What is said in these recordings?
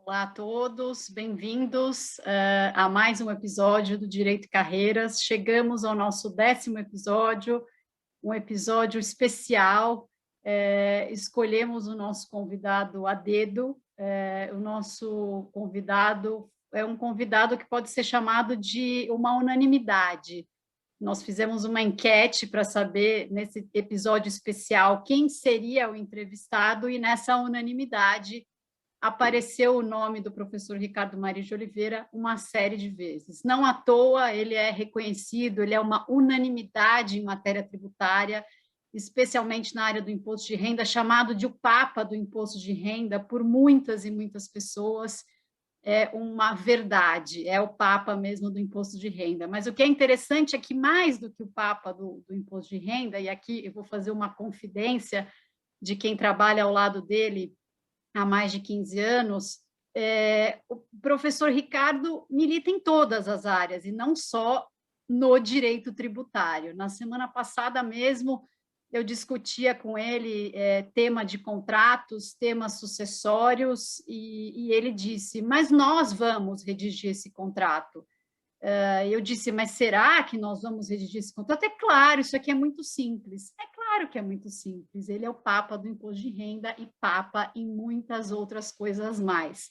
Olá a todos, bem-vindos a mais um episódio do Direito e Carreiras. Chegamos ao nosso 10º episódio, um episódio especial. Escolhemos o nosso convidado a dedo. O nosso convidado é um convidado que pode ser chamado de uma unanimidade. Nós fizemos uma enquete para saber, nesse episódio especial, quem seria o entrevistado, e nessa unanimidade apareceu o nome do professor Ricardo Maria de Oliveira uma série de vezes. Não à toa, ele é reconhecido, ele é uma unanimidade em matéria tributária, especialmente na área do imposto de renda, chamado de o Papa do imposto de renda por muitas e muitas pessoas. É uma verdade, é o Papa mesmo do imposto de renda. Mas o que é interessante é que, mais do que o Papa do imposto de renda, e aqui eu vou fazer uma confidência de quem trabalha ao lado dele há mais de 15 anos, o professor Ricardo milita em todas as áreas, e não só no direito tributário. Na semana passada mesmo, eu discutia com ele tema de contratos, temas sucessórios, e ele disse, mas nós vamos redigir esse contrato. Eu disse, mas será que nós vamos redigir esse contrato? É claro, isso aqui é muito simples. É claro que é muito simples. Ele é o Papa do imposto de renda e Papa em muitas outras coisas mais.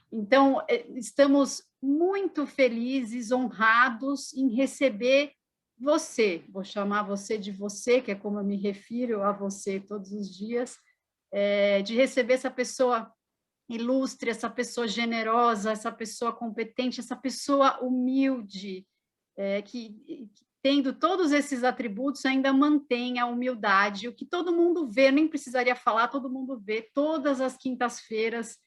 Então, estamos muito felizes, honrados em receber você. Vou chamar você de você, que é como eu me refiro a você todos os dias, de receber essa pessoa ilustre, essa pessoa generosa, essa pessoa competente, essa pessoa humilde, que, tendo todos esses atributos, ainda mantém a humildade, o que todo mundo vê, nem precisaria falar, todo mundo vê todas as quintas-feiras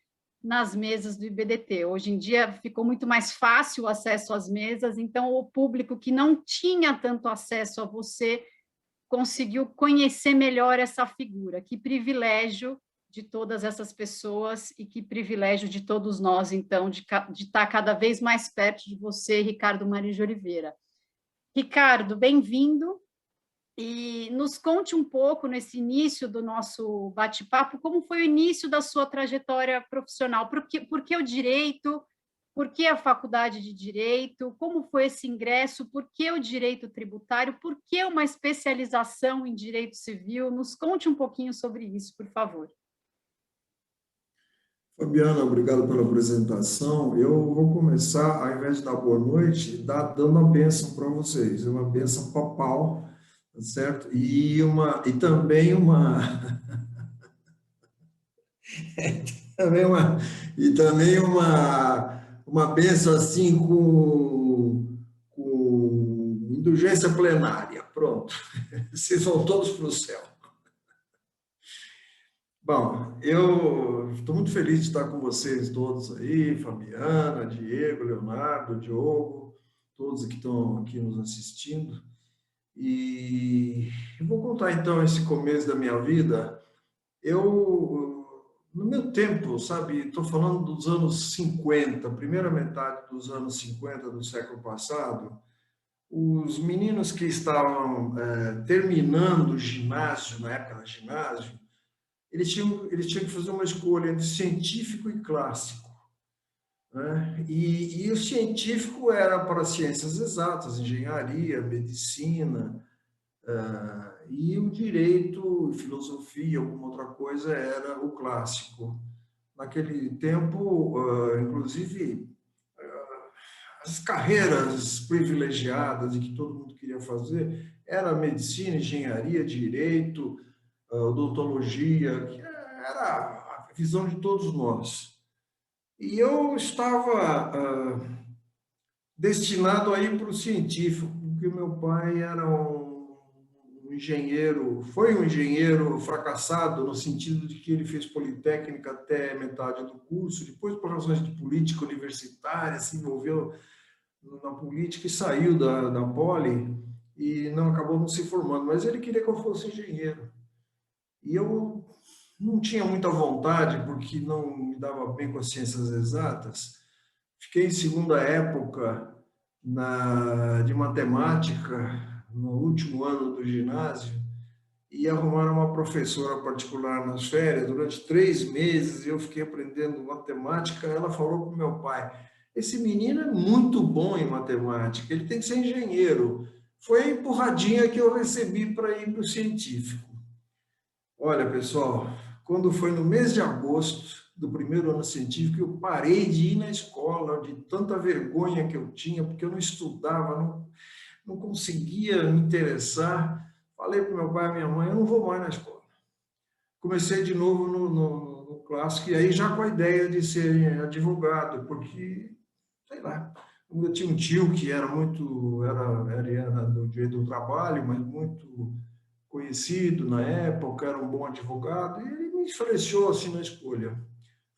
nas mesas do IBDT. Hoje em dia ficou muito mais fácil o acesso às mesas, então o público que não tinha tanto acesso a você conseguiu conhecer melhor essa figura. Que privilégio de todas essas pessoas e que privilégio de todos nós, então, de estar cada vez mais perto de você, Ricardo Maria de Oliveira. Ricardo, bem-vindo, e nos conte um pouco, nesse início do nosso bate-papo, como foi o início da sua trajetória profissional, por que o direito, por que a faculdade de Direito, como foi esse ingresso, por que o direito tributário, por que uma especialização em direito civil? Nos conte um pouquinho sobre isso, por favor. Fabiana, obrigado pela apresentação. Eu vou começar, ao invés de dar boa noite, dando uma bênção para vocês, uma bênção papal, tá certo? E também também uma e também uma bênção assim com indulgência plenária. Pronto, vocês vão todos para o céu. Bom, eu estou muito feliz de estar com vocês todos aí, Fabiana, Diego, Leonardo, Diogo, todos que estão aqui nos assistindo. E eu vou contar então esse começo da minha vida. No meu tempo, sabe, estou falando dos anos 50, primeira metade dos anos 50 do século passado, os meninos que estavam terminando o ginásio, na época do ginásio, eles tinham que fazer uma escolha entre científico e clássico, né? E o científico era para ciências exatas, engenharia, medicina, e o direito, filosofia, alguma outra coisa era o clássico. Naquele tempo, inclusive, as carreiras privilegiadas e que todo mundo queria fazer era medicina, engenharia, direito, odontologia, que era a visão de todos nós. E eu estava destinado a ir para o científico, porque meu pai era um engenheiro, foi um engenheiro fracassado, no sentido de que ele fez politécnica até metade do curso, depois, por razões de política universitária, se envolveu na política e saiu da Poli e não acabou não se formando, mas ele queria que eu fosse engenheiro. E eu não tinha muita vontade, porque não me dava bem com as ciências exatas. Fiquei em segunda época de matemática, no último ano do ginásio, e arrumaram uma professora particular nas férias. Durante 3 meses eu fiquei aprendendo matemática. Ela falou para o meu pai: esse menino é muito bom em matemática, ele tem que ser engenheiro. Foi a empurradinha que eu recebi para ir para o científico. Olha, pessoal, quando foi no mês de agosto do primeiro ano científico, eu parei de ir na escola, de tanta vergonha que eu tinha, porque eu não estudava, não conseguia me interessar. Falei para meu pai e minha mãe: eu não vou mais na escola. Comecei de novo no clássico, e aí já com a ideia de ser advogado, porque, sei lá, eu tinha um tio que era era do direito do trabalho, mas muito conhecido na época, era um bom advogado, e ele me influenciou assim na escolha.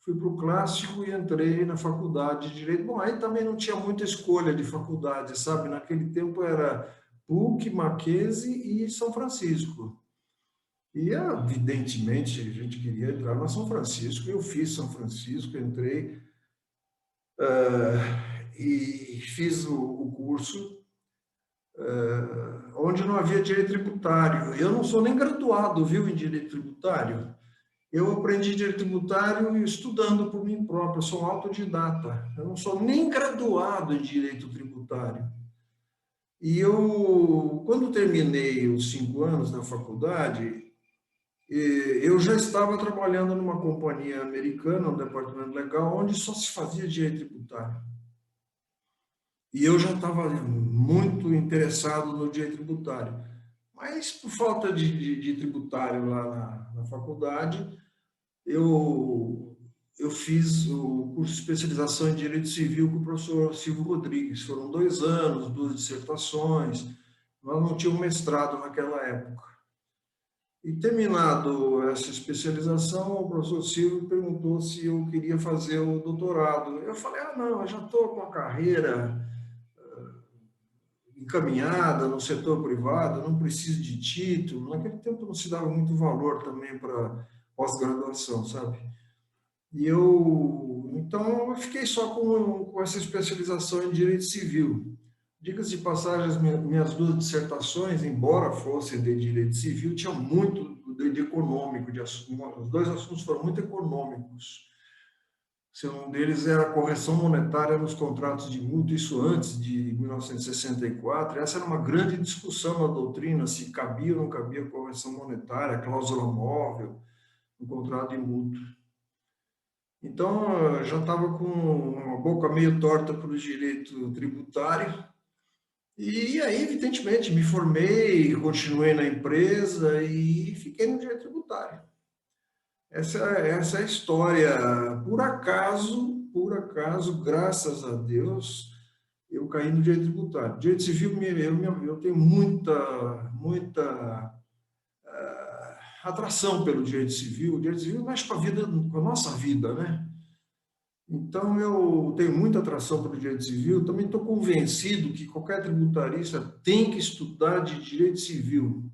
Fui para o clássico e entrei na faculdade de Direito. Bom, aí também não tinha muita escolha de faculdade, sabe? Naquele tempo era PUC, Mackenzie e São Francisco. E, evidentemente, a gente queria entrar na São Francisco. Eu fiz São Francisco, entrei e fiz o curso onde não havia direito tributário. Eu não sou nem graduado, viu, em direito tributário. Eu aprendi direito tributário estudando por mim próprio, eu sou um autodidata. Eu não sou nem graduado em direito tributário. E eu, quando terminei os 5 anos na faculdade, eu já estava trabalhando numa companhia americana, no departamento legal, onde só se fazia direito tributário. E eu já estava muito interessado no direito tributário. Mas, por falta de tributário lá na faculdade, eu fiz o curso de especialização em Direito Civil com o professor Silvio Rodrigues. Foram 2 anos, 2 dissertações. Nós não tínhamos mestrado naquela época. E, terminado essa especialização, o professor Silvio perguntou se eu queria fazer o doutorado. Eu falei: não, eu já estou com a carreira encaminhada no setor privado, não preciso de título. Naquele tempo não se dava muito valor também para pós-graduação, sabe? Então, eu fiquei só com essa especialização em Direito Civil. Diga-se de passagem, as minhas 2 dissertações, embora fossem de Direito Civil, tinham muito de econômico, os 2 assuntos foram muito econômicos. Um deles era a correção monetária nos contratos de multa, isso antes de 1964. Essa era uma grande discussão na doutrina, se cabia ou não cabia correção monetária, cláusula móvel no contrato de multa. Então, eu já estava com uma boca meio torta para o direito tributário. E aí, evidentemente, me formei, continuei na empresa e fiquei no direito tributário. Essa é a história. Por acaso, graças a Deus, eu caí no direito tributário. Direito civil, eu tenho muita atração pelo direito civil. O direito civil mexe com com a nossa vida, né? Então, eu tenho muita atração pelo direito civil. Também estou convencido que qualquer tributarista tem que estudar de direito civil,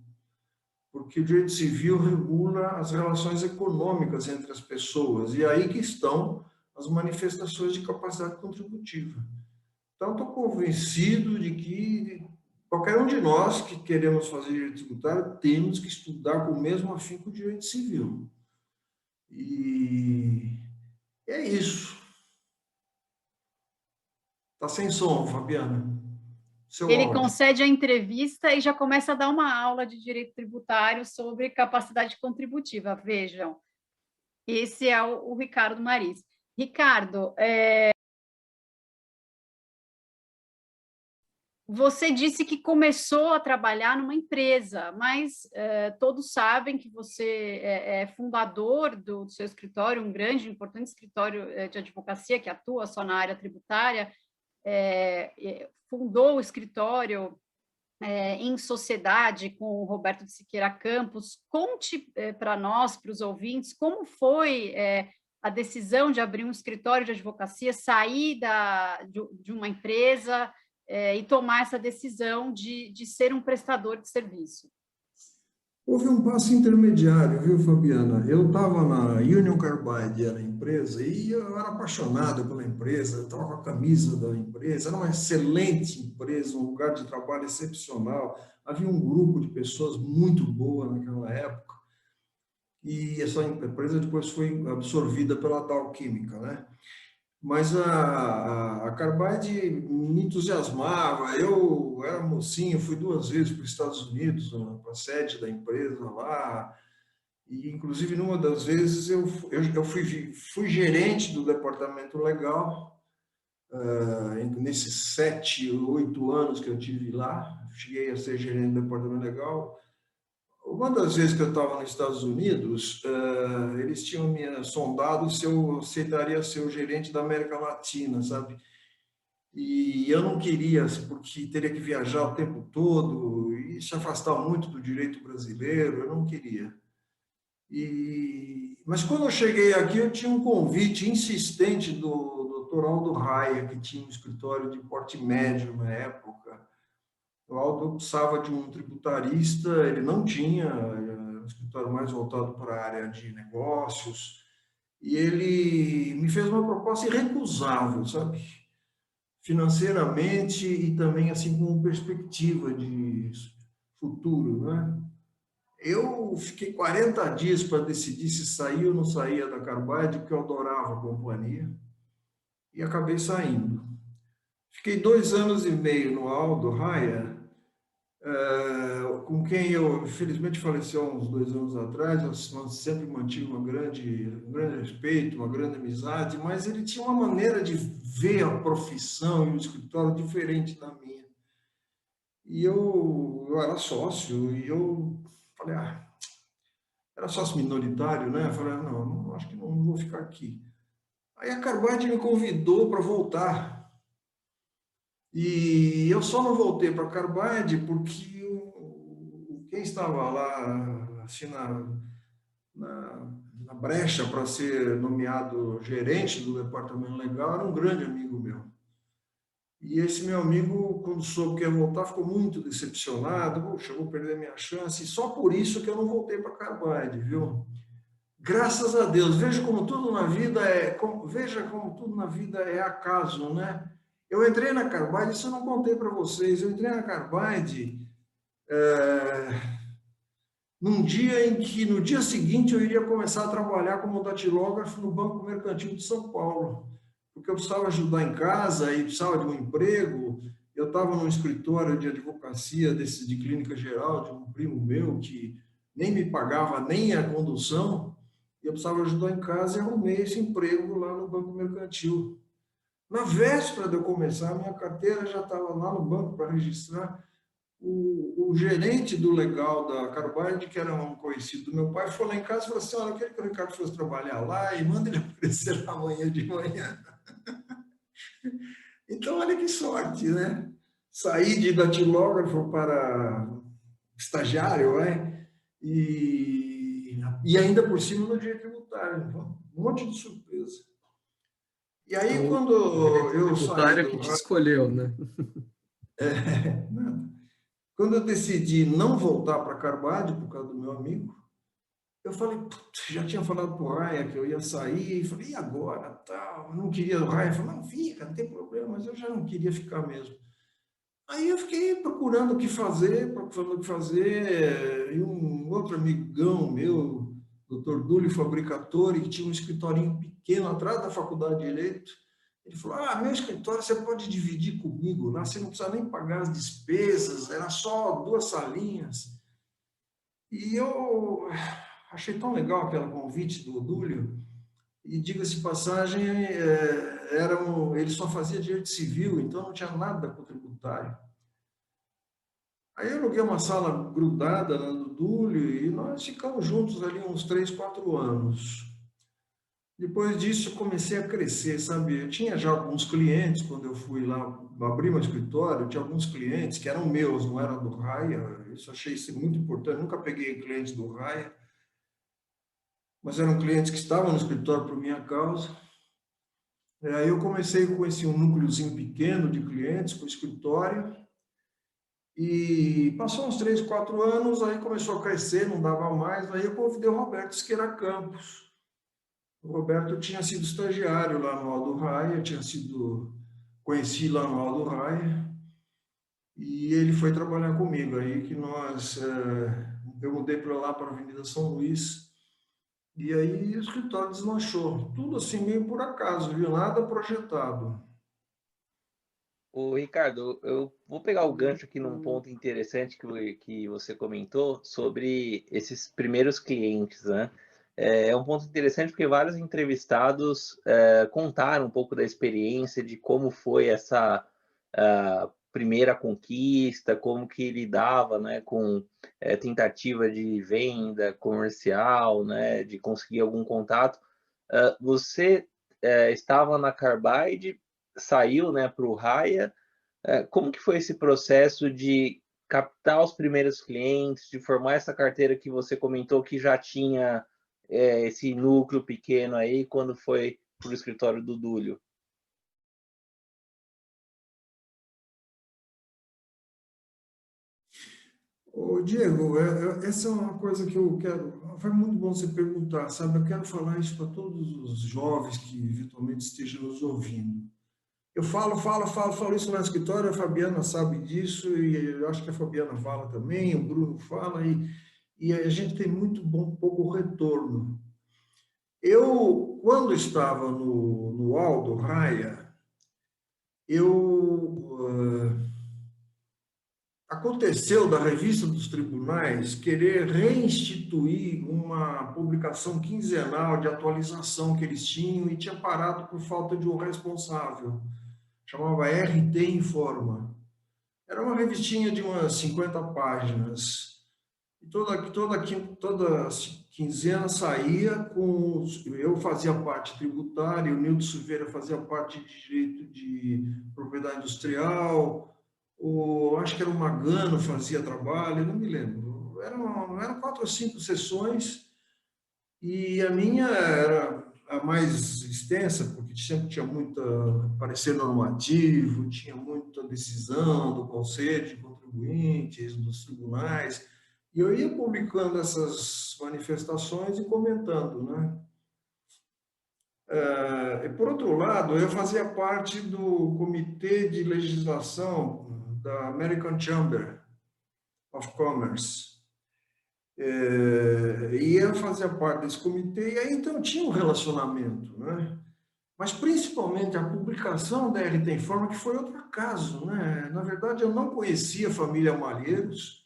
porque o direito civil regula as relações econômicas entre as pessoas, e aí que estão as manifestações de capacidade contributiva. Então, estou convencido de que qualquer um de nós que queremos fazer direito tributário temos que estudar com o mesmo afinco o direito civil. E é isso. Está sem som, Fabiana. Ele Áudio. concede a entrevista e já começa a dar uma aula de direito tributário sobre capacidade contributiva. Vejam, esse é o Ricardo Maris. Ricardo, você disse que começou a trabalhar numa empresa, mas todos sabem que você é fundador do seu escritório, um grande, importante escritório de advocacia que atua só na área tributária, fundou o escritório em sociedade com o Roberto de Siqueira Campos. Conte para nós, para os ouvintes, como foi a decisão de abrir um escritório de advocacia, sair de uma empresa e tomar essa decisão de ser um prestador de serviço. Houve um passo intermediário, viu, Fabiana? Eu estava na Union Carbide, era a empresa, e eu era apaixonado pela empresa, eu estava com a camisa da empresa, era uma excelente empresa, um lugar de trabalho excepcional, havia um grupo de pessoas muito boa naquela época, e essa empresa depois foi absorvida pela Dow Química, né? Mas a Carbide me entusiasmava. Eu era mocinho, fui 2 vezes para os Estados Unidos, para a sede da empresa lá. E, inclusive, numa das vezes, eu fui gerente do departamento legal, nesses 7, 8 anos que eu tive lá. Cheguei a ser gerente do departamento legal. Uma das vezes que eu estava nos Estados Unidos, eles tinham me sondado se eu aceitaria ser o gerente da América Latina, sabe? E eu não queria, porque teria que viajar o tempo todo e se afastar muito do direito brasileiro, eu não queria. Mas quando eu cheguei aqui, eu tinha um convite insistente do Dr. Aldo Raia, que tinha um escritório de porte médio na época. O Aldo precisava de um tributarista, ele não tinha, era um escritório mais voltado para a área de negócios, e ele me fez uma proposta irrecusável, sabe? Financeiramente e também assim com perspectiva de futuro, né? Eu fiquei 40 dias para decidir se saía ou não saía da Carbide, porque eu adorava a companhia, e acabei saindo. Fiquei 2 anos e meio no Aldo Raia, com quem eu, infelizmente, faleceu há uns 2 anos atrás. Eu sempre mantive um grande respeito, uma grande amizade, mas ele tinha uma maneira de ver a profissão e o escritório diferente da minha. E eu era sócio, e eu falei, era sócio minoritário, né? Eu falei, não, acho que não vou ficar aqui. Aí a Carbide me convidou para voltar. E eu só não voltei para a Carbide porque quem estava lá, assim, na brecha para ser nomeado gerente do departamento legal, era um grande amigo meu. E esse meu amigo, quando soube que ia voltar, ficou muito decepcionado. Poxa, eu vou perder minha chance. E só por isso que eu não voltei para a Carbide, viu? Graças a Deus. Veja como tudo na vida é acaso, né? Eu entrei na Carbide, isso eu não contei para vocês. Eu entrei na Carbide num dia em que, no dia seguinte, eu iria começar a trabalhar como datilógrafo no Banco Mercantil de São Paulo, porque eu precisava ajudar em casa e precisava de um emprego. Eu estava num escritório de advocacia de clínica geral, de um primo meu, que nem me pagava nem a condução, e eu precisava ajudar em casa e arrumei esse emprego lá no Banco Mercantil. Na véspera de eu começar, minha carteira já estava lá no banco para registrar. O gerente do legal da Carbide, que era um conhecido do meu pai, foi lá em casa e falou assim: olha, eu queria que o Ricardo fosse trabalhar lá e manda ele aparecer amanhã de manhã. Então, olha que sorte, né? Saí de datilógrafo para estagiário, né? E ainda por cima no direito tributário. Então, um monte de surpresa. E aí, Então, quando o direito eu saí tributário que do. te escolheu, né? Quando eu decidi não voltar para Carbide por causa do meu amigo, eu falei, já tinha falado para o Raia que eu ia sair, falei, e agora? Tal? Eu não queria, o Raia falou, não, fica, não tem problema, mas eu já não queria ficar mesmo. Aí eu fiquei procurando o que fazer, e um outro amigão meu, doutor Dúlio Fabricatori, que tinha um escritorinho pequeno atrás da Faculdade de Direito, ele falou, meu escritório você pode dividir comigo lá, você não precisa nem pagar as despesas, era só 2 salinhas. E eu achei tão legal aquele convite do Dúlio, e diga-se de passagem, ele só fazia direito civil, então não tinha nada com tributário. Aí eu aluguei uma sala grudada no Dúlio e nós ficamos juntos ali uns 3, 4 anos. Depois disso, comecei a crescer, sabe? Eu tinha já alguns clientes, quando eu fui lá abrir meu escritório, eu tinha alguns clientes que eram meus, não eram do Raia. Isso achei isso muito importante. Nunca peguei clientes do Raia, mas eram clientes que estavam no escritório por minha causa. Aí eu comecei com esse um núcleozinho pequeno de clientes, com o escritório, E passou uns 3, 4 anos, aí começou a crescer, não dava mais, aí eu convidei o Roberto Siqueira Campos. O Roberto tinha sido estagiário lá no Aldo Raia, conheci lá no Aldo Raia, e ele foi trabalhar comigo. Aí que eu mudei para lá, para a Avenida São Luís, e aí o escritório deslanchou. Tudo assim, meio por acaso, viu? Nada projetado. O Ricardo, eu vou pegar o gancho aqui num ponto interessante que você comentou sobre esses primeiros clientes, né? É um ponto interessante porque vários entrevistados contaram um pouco da experiência de como foi essa primeira conquista, como que lidava, né, com tentativa de venda comercial, né, de conseguir algum contato. Você estava na Carbide, saiu, né, para o Raia. Como que foi esse processo de captar os primeiros clientes, de formar essa carteira que você comentou que já tinha esse núcleo pequeno aí, quando foi para o escritório do Dúlio? Ô, Diego, essa é uma coisa que eu quero. Foi muito bom você perguntar, sabe? Eu quero falar isso para todos os jovens que eventualmente estejam nos ouvindo. Eu falo isso no escritório, a Fabiana sabe disso, e eu acho que a Fabiana fala também, o Bruno fala, e a gente tem muito pouco retorno. Eu, quando estava no Aldo Raia, aconteceu da Revista dos Tribunais querer reinstituir uma publicação quinzenal de atualização que eles tinham e tinha parado por falta de um responsável. Chamava RT Informa. Era uma revistinha de umas 50 páginas. E toda quinzena saía com... Eu fazia parte tributária, o Nilton Silveira fazia parte de direito de propriedade industrial, acho que era o Magano fazia trabalho, não me lembro. Eram 4 ou 5 sessões, e a minha era a mais extensa, porque sempre tinha muita parecer normativo, tinha muita decisão do Conselho de Contribuintes, dos tribunais, e eu ia publicando essas manifestações e comentando, né? E por outro lado, eu fazia parte do Comitê de Legislação da American Chamber of Commerce. E eu fazia parte desse comitê, e aí então tinha um relacionamento, né? Mas principalmente a publicação da RT Informa, que foi outro caso, né? Na verdade, eu não conhecia a família Malheiros,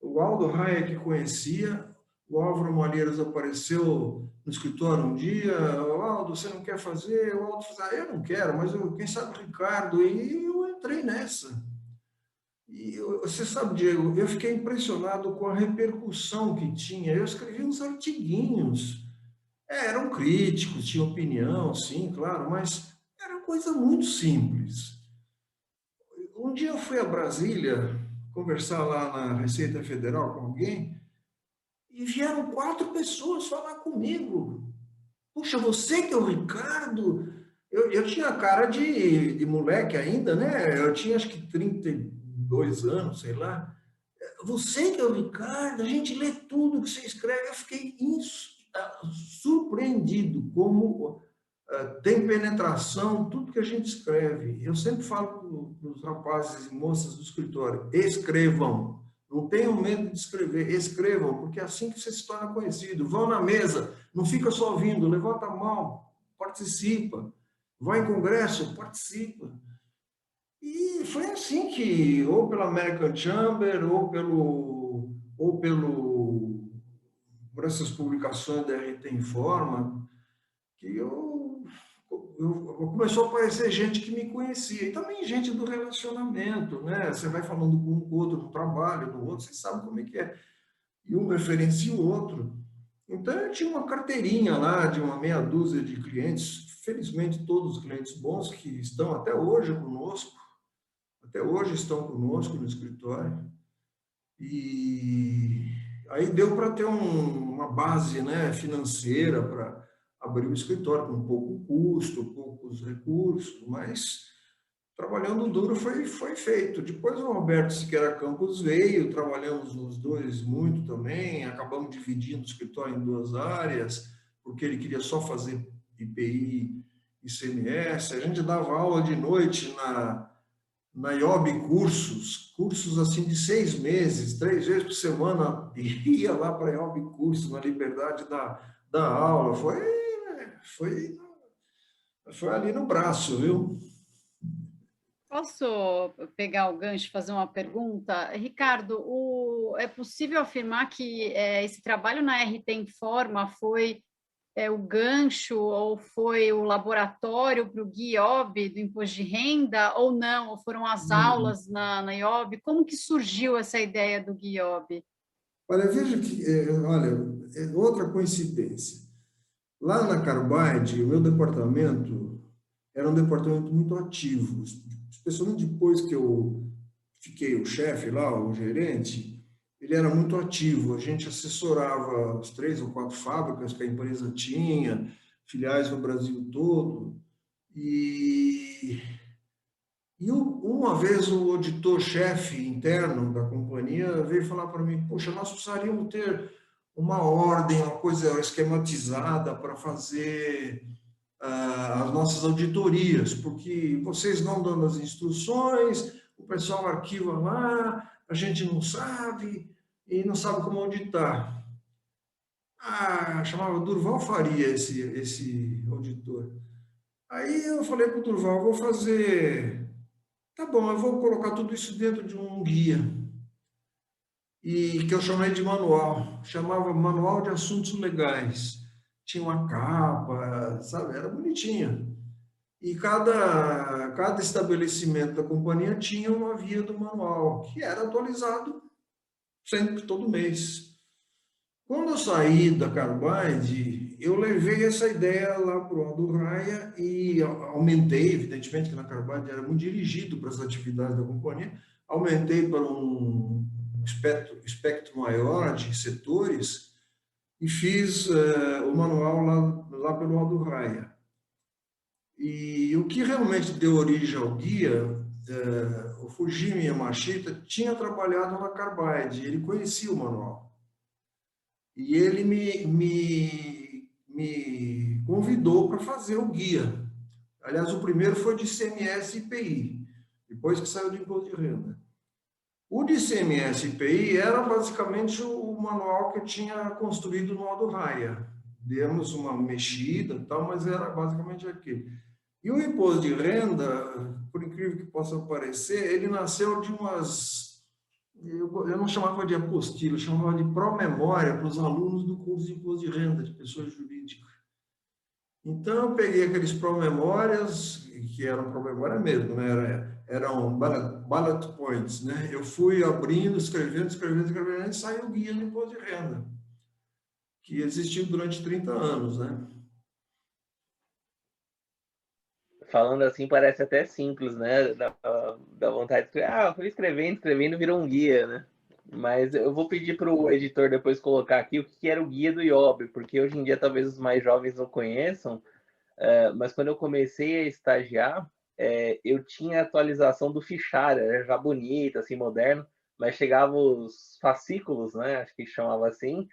o Aldo Raia que conhecia, o Álvaro Malheiros apareceu no escritório um dia: "O Aldo, você não quer fazer?" O Aldo falou: "Eu não quero, mas quem sabe o Ricardo?" E eu entrei nessa. E você sabe, Diego, eu fiquei impressionado com a repercussão que tinha. Eu escrevi uns artiguinhos. Eram críticos, tinham opinião, sim, claro, mas era coisa muito simples. Um dia eu fui a Brasília conversar lá na Receita Federal com alguém, e vieram 4 pessoas falar comigo. "Puxa, você que é o Ricardo?" Eu tinha cara de moleque ainda, né? Eu tinha acho que 32 anos, sei lá. "Você que é o Ricardo, a gente lê tudo que você escreve." Eu fiquei surpreendido como tem penetração tudo que a gente escreve. Eu sempre falo para os rapazes e moças do escritório: escrevam. Não tenham medo de escrever, escrevam, porque é assim que você se torna conhecido. Vão na mesa, não fica só ouvindo, levanta a mão, participa. Vai em congresso, participa. E foi assim que, ou pela American Chamber, por essas publicações da RT Informa, que começou a aparecer gente que me conhecia, e também gente do relacionamento, né? Você vai falando com o outro no trabalho, no outro, você sabe como é que é, e um referencia o outro. Então, eu tinha uma carteirinha lá de uma meia dúzia de clientes, felizmente todos os clientes bons que estão até hoje conosco, até hoje estão conosco no escritório, e aí deu para ter uma base, né, financeira para abrir o escritório com pouco custo, poucos recursos, mas trabalhando duro foi feito. Depois o Roberto Siqueira Campos veio, trabalhamos os dois muito também, acabamos dividindo o escritório em duas áreas, porque ele queria só fazer IPI e CMS. A gente dava aula de noite na IOB cursos assim de 6 meses, 3 vezes por semana, ia lá para a IOB Cursos, na liberdade da aula. Foi ali no braço, viu? Posso pegar o gancho e fazer uma pergunta? Ricardo, é possível afirmar que esse trabalho na RT Informa foi o gancho ou foi o laboratório para o GUIOB do Imposto de Renda ou não? Ou foram as aulas na IOB? Como que surgiu essa ideia do GUIOB? Olha, veja que, olha, outra coincidência. Lá na Carbide, o meu departamento era um departamento muito ativo, especialmente depois que eu fiquei o chefe lá, o gerente, ele era muito ativo. A gente assessorava as 3 ou 4 fábricas que a empresa tinha, filiais no Brasil todo. E uma vez o auditor-chefe interno da companhia veio falar para mim: poxa, nós precisaríamos ter uma ordem, uma coisa esquematizada para fazer as nossas auditorias, porque vocês não dando as instruções, o pessoal arquiva lá, a gente não sabe e não sabe como auditar. Chamava Durval Faria esse auditor. Aí eu falei para o Durval: vou fazer. Tá bom, eu vou colocar tudo isso dentro de um guia, e que eu chamei de manual, chamava Manual de Assuntos Legais. Tinha uma capa, sabe, era bonitinha. E cada estabelecimento da companhia tinha uma via do manual, que era atualizado sempre, todo mês. Quando eu saí da Carbide, eu levei essa ideia lá para o Aldo Raia e aumentei, evidentemente que na Carbide era muito dirigido para as atividades da companhia, aumentei para um espectro maior de setores e fiz o manual lá pelo Aldo Raia. E o que realmente deu origem ao guia, o Fujimi Yamashita tinha trabalhado na Carbide, ele conhecia o manual. E ele me convidou para fazer o guia. Aliás, o primeiro foi de ICMS e IPI, depois que saiu do Imposto de Renda. O de ICMS e IPI era basicamente o manual que eu tinha construído no Aldo Raia. Demos uma mexida e tal, mas era basicamente aquilo. E o Imposto de Renda, por incrível que possa parecer, ele nasceu de umas... Eu não chamava de apostila, eu chamava de pró-memória para os alunos do curso de Imposto de Renda de pessoas jurídicas. Então, eu peguei aqueles pró-memórias, que eram pró-memória mesmo, né? Eram bullet points, né? Eu fui abrindo, escrevendo, e saiu o guia do Imposto de Renda, que existiu durante 30 anos, né? Falando assim parece até simples, né? Dá vontade de escrever. Eu fui escrevendo, virou um guia, né? Mas eu vou pedir para o editor depois colocar aqui o que era o guia do IOB, porque hoje em dia talvez os mais jovens não conheçam, mas quando eu comecei a estagiar, eu tinha atualização do fichário, era já bonito, assim, moderno, mas chegavam os fascículos, né? Acho que chamava assim,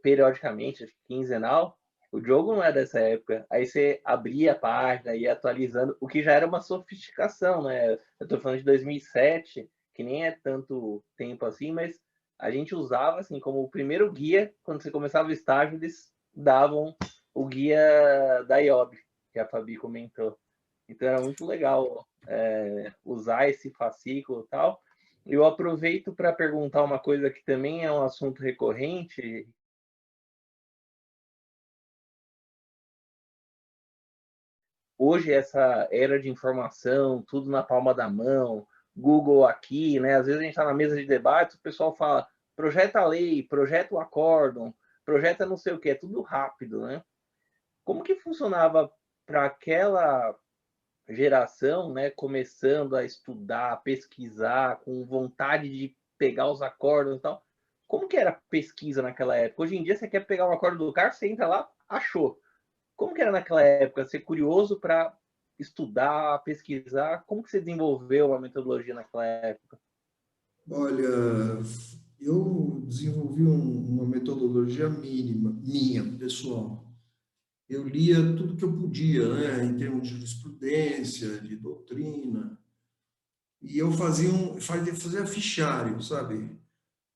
periodicamente, acho que quinzenal. O jogo não é dessa época. Aí você abria a página, ia atualizando, o que já era uma sofisticação, né? Eu estou falando de 2007, que nem é tanto tempo assim, mas a gente usava assim como o primeiro guia. Quando você começava o estágio, eles davam o guia da IOB, que a Fabi comentou. Então era muito legal usar esse fascículo e tal. Eu aproveito para perguntar uma coisa que também é um assunto recorrente. Hoje, essa era de informação, tudo na palma da mão, Google aqui, né? Às vezes a gente está na mesa de debate, o pessoal fala, projeta a lei, projeta o acórdão, projeta não sei o que, é tudo rápido, né? Como que funcionava para aquela geração, né, começando a estudar, a pesquisar, com vontade de pegar os acórdãos e tal? Como que era a pesquisa naquela época? Hoje em dia, você quer pegar um acórdão do carro, você entra lá, achou. Como que era naquela época? Ser curioso para estudar, pesquisar? Como que você desenvolveu uma metodologia naquela época? Olha, eu desenvolvi uma metodologia minha, pessoal. Eu lia tudo que eu podia, né, em termos de jurisprudência, de doutrina, e eu fazia fichário, sabe?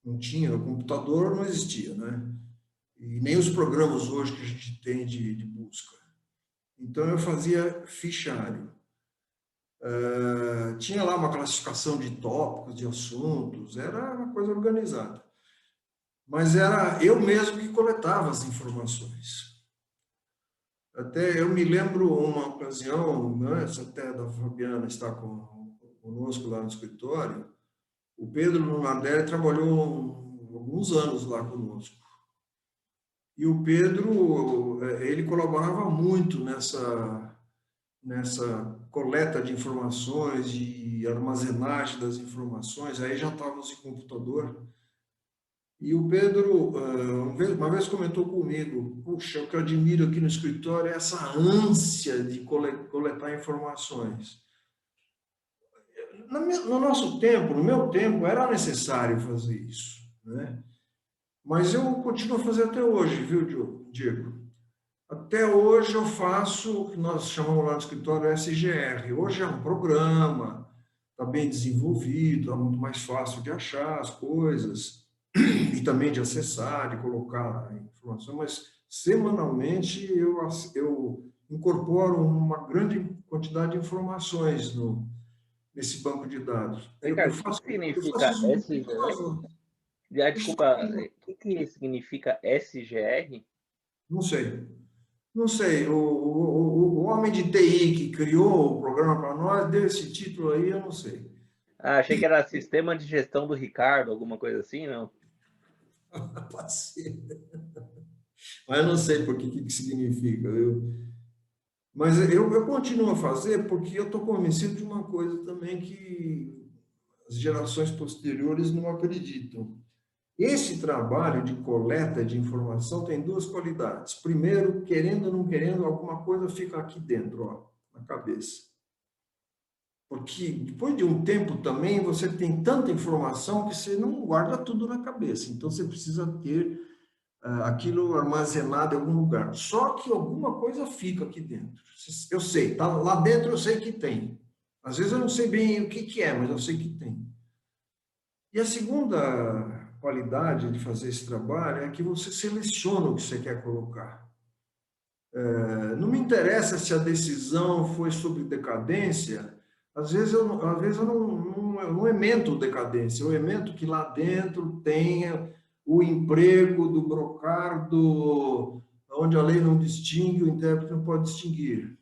Não tinha, o computador não existia, né? E nem os programas hoje que a gente tem de busca. Então, eu fazia fichário. Tinha lá uma classificação de tópicos, de assuntos, era uma coisa organizada. Mas era eu mesmo que coletava as informações. Até eu me lembro uma ocasião, antes até da Fabiana estar conosco lá no escritório, o Pedro Lunardelli trabalhou alguns anos lá conosco. E o Pedro, ele colaborava muito nessa coleta de informações e armazenagem das informações. Aí já estávamos em computador. E o Pedro, uma vez comentou comigo, puxa, o que eu admiro aqui no escritório é essa ânsia de coletar informações. No nosso tempo, no meu tempo, era necessário fazer isso, né? Mas eu continuo a fazer até hoje, viu, Diego? Até hoje eu faço o que nós chamamos lá no escritório SGR. Hoje é um programa, está bem desenvolvido, é muito mais fácil de achar as coisas e também de acessar, de colocar a informação, mas semanalmente eu incorporo uma grande quantidade de informações nesse banco de dados. Eu Ricardo, o que faço, que eu faço significa isso muito SGR? Desculpa, o que significa SGR? não sei. Não sei, o homem de TI que criou o programa para nós deu esse título aí, eu não sei. Ah, achei que era sistema de gestão do Ricardo, alguma coisa assim, não? Pode ser. Mas eu não sei por que significa. Mas eu continuo a fazer porque eu estou convencido de uma coisa também que as gerações posteriores não acreditam. Esse trabalho de coleta de informação tem duas qualidades. Primeiro, querendo ou não querendo, alguma coisa fica aqui dentro, ó, na cabeça. Porque depois de um tempo também você tem tanta informação que você não guarda tudo na cabeça. Então você precisa ter aquilo armazenado em algum lugar. Só que alguma coisa fica aqui dentro. Eu sei, tá lá dentro eu sei que tem. Às vezes eu não sei bem o que é, mas eu sei que tem. E a segunda qualidade de fazer esse trabalho é que você seleciona o que você quer colocar. Não me interessa se a decisão foi sobre decadência. Às vezes eu não emento decadência, eu emento que lá dentro tenha o emprego do brocardo, onde a lei não distingue, o intérprete não pode distinguir.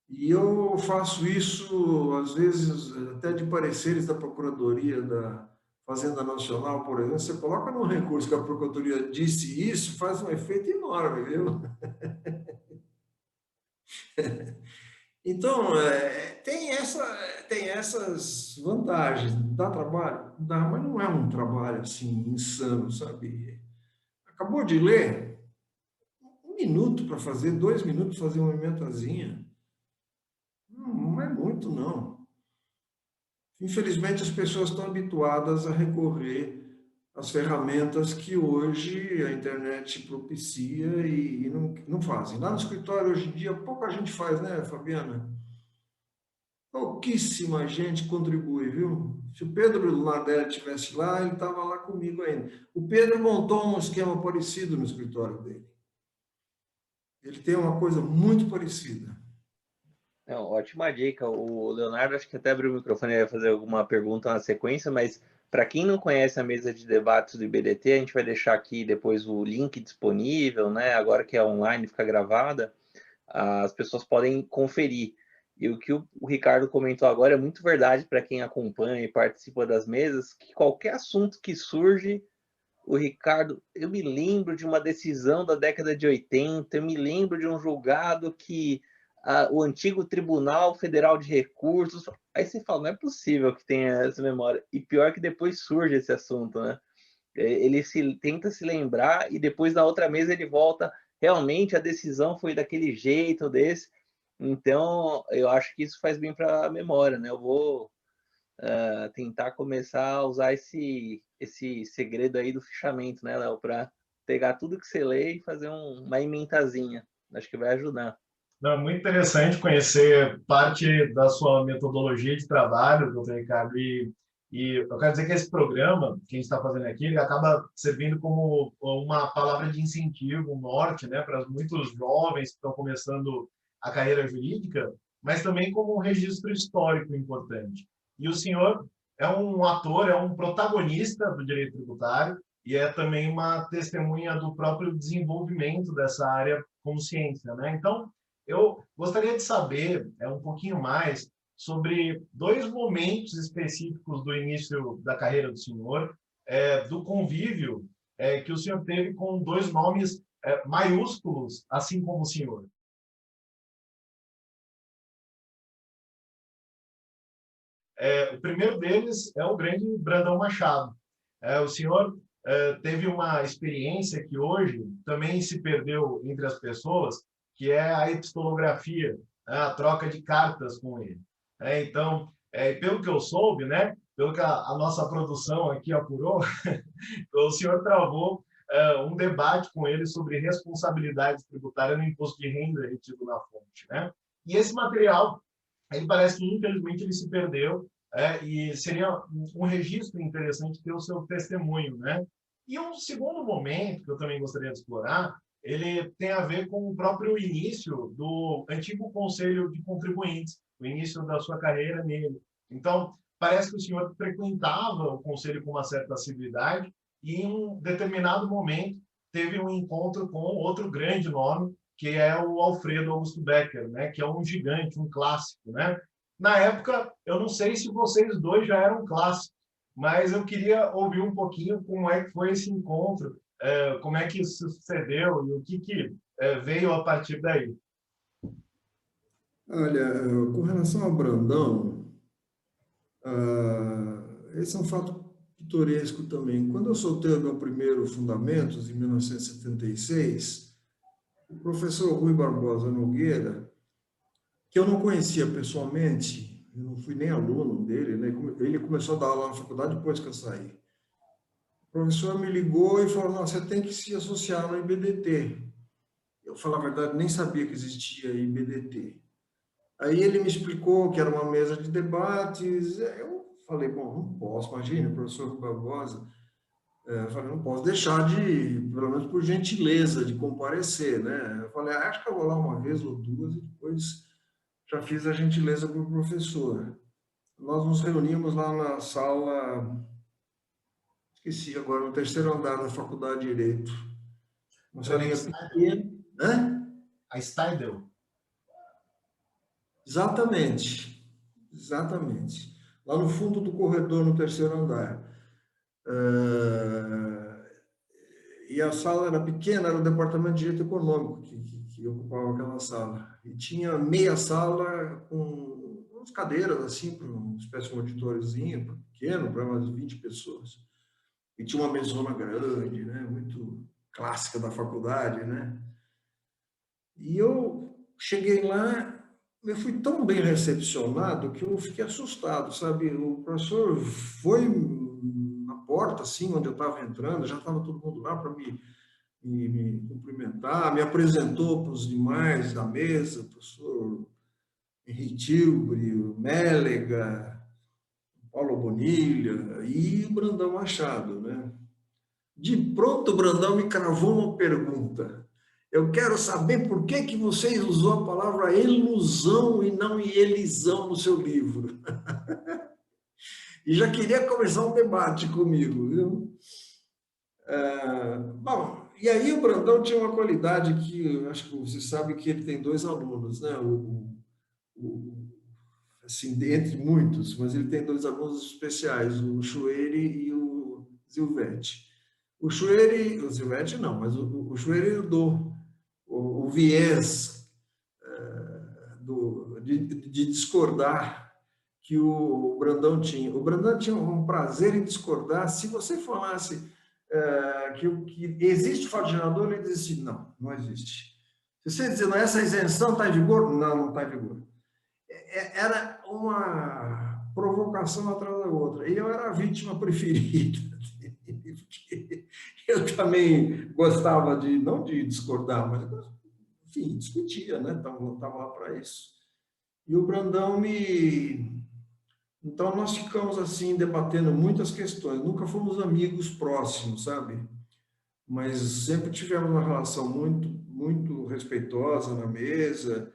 E eu faço isso, às vezes, até de pareceres da Procuradoria da Fazenda Nacional, por exemplo, você coloca num recurso que a Procuradoria disse isso, faz um efeito enorme, viu? Então, tem essas vantagens. Dá trabalho? Dá, mas não é um trabalho assim insano, sabe? Acabou de ler? 1 minuto para fazer, 2 minutos para fazer uma ementazinha. Não é muito, não. Infelizmente, as pessoas estão habituadas a recorrer às ferramentas que hoje a internet propicia e não fazem. Lá no escritório, hoje em dia, pouca gente faz, né, Fabiana? Pouquíssima gente contribui, viu? Se o Pedro Lunardelli estivesse lá, ele estava lá comigo ainda. O Pedro montou um esquema parecido no escritório dele. Ele tem uma coisa muito parecida. Não, ótima dica. O Leonardo, acho que até abriu o microfone e vai fazer alguma pergunta na sequência, mas para quem não conhece a mesa de debates do IBDT, a gente vai deixar aqui depois o link disponível, né? Agora que é online, fica gravada, as pessoas podem conferir. E o que o Ricardo comentou agora é muito verdade para quem acompanha e participa das mesas, que qualquer assunto que surge, o Ricardo, eu me lembro de uma decisão da década de 80, eu me lembro de um julgado que o antigo Tribunal Federal de Recursos. Aí você fala, não é possível que tenha essa memória. E pior que depois surge esse assunto, né? Ele tenta se lembrar e depois na outra mesa ele volta. Realmente a decisão foi daquele jeito, desse. Então, eu acho que isso faz bem para a memória, né? Eu vou tentar começar a usar esse segredo aí do fichamento, né, Léo? Para pegar tudo que você lê e fazer uma ementazinha. Acho que vai ajudar. Não, é muito interessante conhecer parte da sua metodologia de trabalho, doutor Ricardo, e eu quero dizer que esse programa que a gente está fazendo aqui, ele acaba servindo como uma palavra de incentivo, um norte, né, para muitos jovens que estão começando a carreira jurídica, mas também como um registro histórico importante. E o senhor é um ator, é um protagonista do direito tributário e é também uma testemunha do próprio desenvolvimento dessa área como ciência, né? Então, eu gostaria de saber um pouquinho mais sobre dois momentos específicos do início da carreira do senhor, do convívio que o senhor teve com dois nomes maiúsculos, assim como o senhor. O primeiro deles é o grande Brandão Machado. O senhor teve uma experiência que hoje também se perdeu entre as pessoas, que é a epistolografia, a troca de cartas com ele. Então, pelo que eu soube, né, pelo que a nossa produção aqui apurou, o senhor travou um debate com ele sobre responsabilidade tributária no imposto de renda retido na fonte, né? E esse material, ele parece que, infelizmente, ele se perdeu, e seria um registro interessante ter o seu testemunho, né? E um segundo momento que eu também gostaria de explorar, ele tem a ver com o próprio início do antigo Conselho de Contribuintes, o início da sua carreira nele. Então, parece que o senhor frequentava o Conselho com uma certa assiduidade e, em um determinado momento, teve um encontro com outro grande nome, que é o Alfredo Augusto Becker, né? Que é um gigante, um clássico, né? Na época, eu não sei se vocês dois já eram clássicos, mas eu queria ouvir um pouquinho como é que foi esse encontro, como é que isso sucedeu e o que veio a partir daí. Olha, com relação ao Brandão, esse é um fato pitoresco também. Quando eu soltei o meu primeiro Fundamentos, em 1976, o professor Rui Barbosa Nogueira, que eu não conhecia pessoalmente, eu não fui nem aluno dele, né? Ele começou a dar aula na faculdade depois que eu saí. O professor me ligou e falou: não, você tem que se associar no IBDT. Eu, falar a verdade, nem sabia que existia IBDT. Aí ele me explicou que era uma mesa de debates. Eu falei: bom, não posso, imagina, o professor Barbosa. Eu falei: não posso deixar de, pelo menos por gentileza, de comparecer, né? Eu falei: acho que eu vou lá uma vez ou duas e depois já fiz a gentileza para o professor. Nós nos reunimos lá na sala, esqueci agora, no terceiro andar da Faculdade de Direito. Uma salinha pequena. Hã? A Steidel. Exatamente, exatamente. Lá no fundo do corredor, no terceiro andar. E a sala era pequena, era o departamento de direito econômico que ocupava aquela sala. E tinha meia sala com umas cadeiras, assim, para uma espécie de um auditoriozinho pequeno, para umas 20 pessoas. E tinha uma mesona grande, né, muito clássica da faculdade, né? E eu cheguei lá, eu fui tão bem recepcionado que eu fiquei assustado, sabe? O professor foi na porta, assim, onde eu estava entrando, já estava todo mundo lá para me cumprimentar, me apresentou para os demais da mesa, o professor Henrique Tilbury, o Mélega, Paulo Bonilha e o Brandão Machado, né? De pronto, o Brandão me cravou uma pergunta. Eu quero saber por que vocês usou a palavra ilusão e não elisão no seu livro. E já queria começar um debate comigo, viu? Bom, e aí o Brandão tinha uma qualidade que, acho que você sabe que ele tem dois alunos, né? Assim, dentre muitos, mas ele tem dois alunos especiais, o Chueri e o Zilvete. O Zilvete não, mas o Chueri herdou o viés de discordar que o Brandão tinha. O Brandão tinha um prazer em discordar. Se você falasse que existe fato gerador, ele dizia assim: não, não existe. Se você dizer, essa isenção está em vigor? Não, não está em vigor. Era uma provocação atrás da outra. E eu era a vítima preferida dele, porque eu também gostava de, não de discordar, mas, enfim, discutia, né? Estava lá para isso. E o Brandão me... Então, nós ficamos, assim, debatendo muitas questões. Nunca fomos amigos próximos, sabe? Mas sempre tivemos uma relação muito respeitosa na mesa.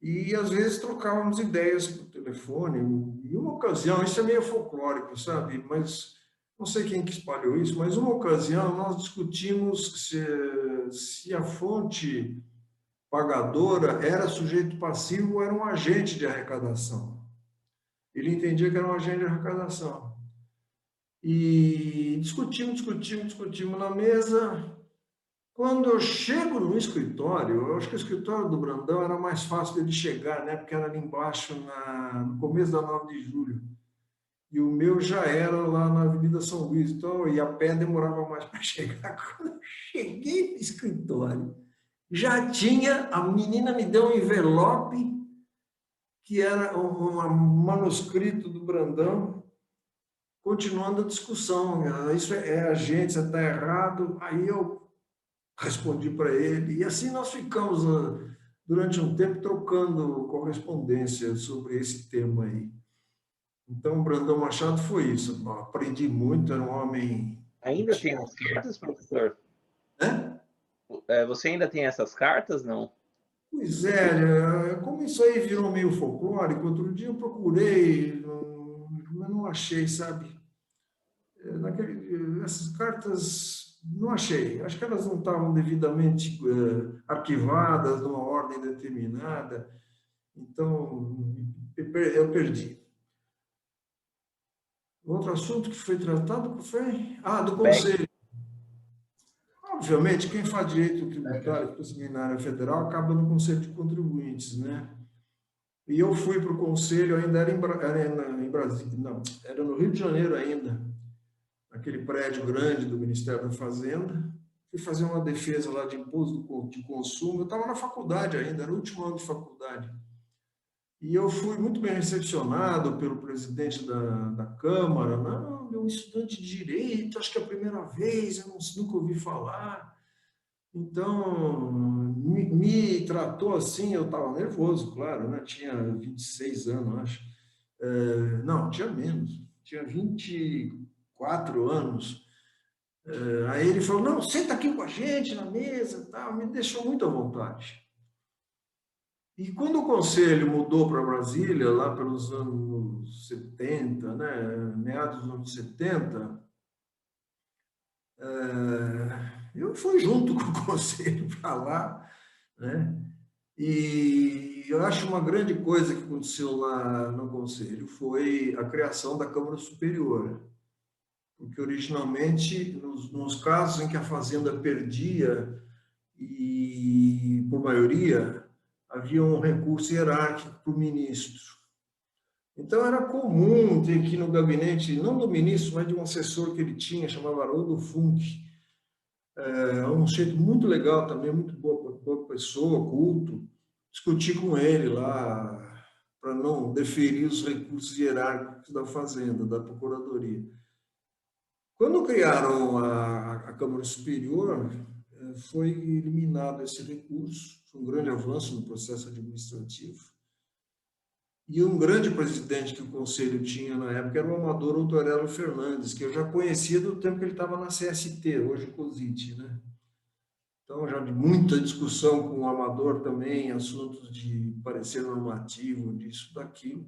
E, às vezes, trocávamos ideias por telefone. Em uma ocasião, isso é meio folclórico, sabe? Mas não sei quem que espalhou isso, mas uma ocasião nós discutimos se a fonte pagadora era sujeito passivo ou era um agente de arrecadação. Ele entendia que era um agente de arrecadação. E discutimos na mesa. Quando eu chego no escritório, eu acho que o escritório do Brandão era mais fácil dele chegar, né? Porque era ali embaixo, no começo da 9 de julho. E o meu já era lá na Avenida São Luís. Então, e a pé demorava mais para chegar. Quando eu cheguei no escritório, já tinha, a menina me deu um envelope, que era um manuscrito do Brandão, continuando a discussão. Isso é agente, você está errado. Aí eu respondi para ele, e assim nós ficamos durante um tempo trocando correspondência sobre esse tema aí. Então, o Brandão Machado foi isso. Eu aprendi muito, era um homem... Ainda tem as cartas, professor? Né? Você ainda tem essas cartas, não? Pois é, como isso aí virou meio folclórico, outro dia eu procurei, mas não achei, sabe? Essas cartas não achei. Acho que elas não estavam devidamente arquivadas numa ordem determinada. Então, eu perdi. Outro assunto que foi tratado foi... do Conselho. Obviamente, quem faz direito tributário para o Seminário Federal acaba no Conselho de Contribuintes, né? E eu fui para o Conselho, ainda era em Brasília, não, era no Rio de Janeiro ainda, naquele prédio grande do Ministério da Fazenda. Fui fazer uma defesa lá de imposto de consumo. Eu estava na faculdade ainda, era o último ano de faculdade. E eu fui muito bem recepcionado pelo presidente da Câmara. Não, um estudante de Direito, acho que é a primeira vez, eu nunca ouvi falar. Então, me tratou assim, eu estava nervoso, claro, né? Tinha 26 anos, acho. Não, tinha menos, tinha 24 anos. Aí ele falou, não, senta aqui com a gente na mesa, tal, me deixou muito à vontade. E quando o Conselho mudou para Brasília, lá pelos anos 70, né, meados dos anos 70, eu fui junto com o Conselho para lá, né? E eu acho uma grande coisa que aconteceu lá no Conselho foi a criação da Câmara Superior. Porque originalmente, nos casos em que a Fazenda perdia, e por maioria, havia um recurso hierárquico para o ministro. Então, era comum ter aqui no gabinete, não do ministro, mas de um assessor que ele tinha, chamava Haroldo Funk. Um sujeito muito legal também, muito boa pessoa, culto. Discuti com ele lá, para não deferir os recursos hierárquicos da Fazenda, da Procuradoria. Quando criaram a Câmara Superior, foi eliminado esse recurso, foi um grande avanço no processo administrativo. E um grande presidente que o Conselho tinha na época era o Amador Autorello Fernandes, que eu já conhecia do tempo que ele estava na CST, hoje COSIT, né? Então, já de muita discussão com o Amador também, assuntos de parecer normativo, disso, daquilo.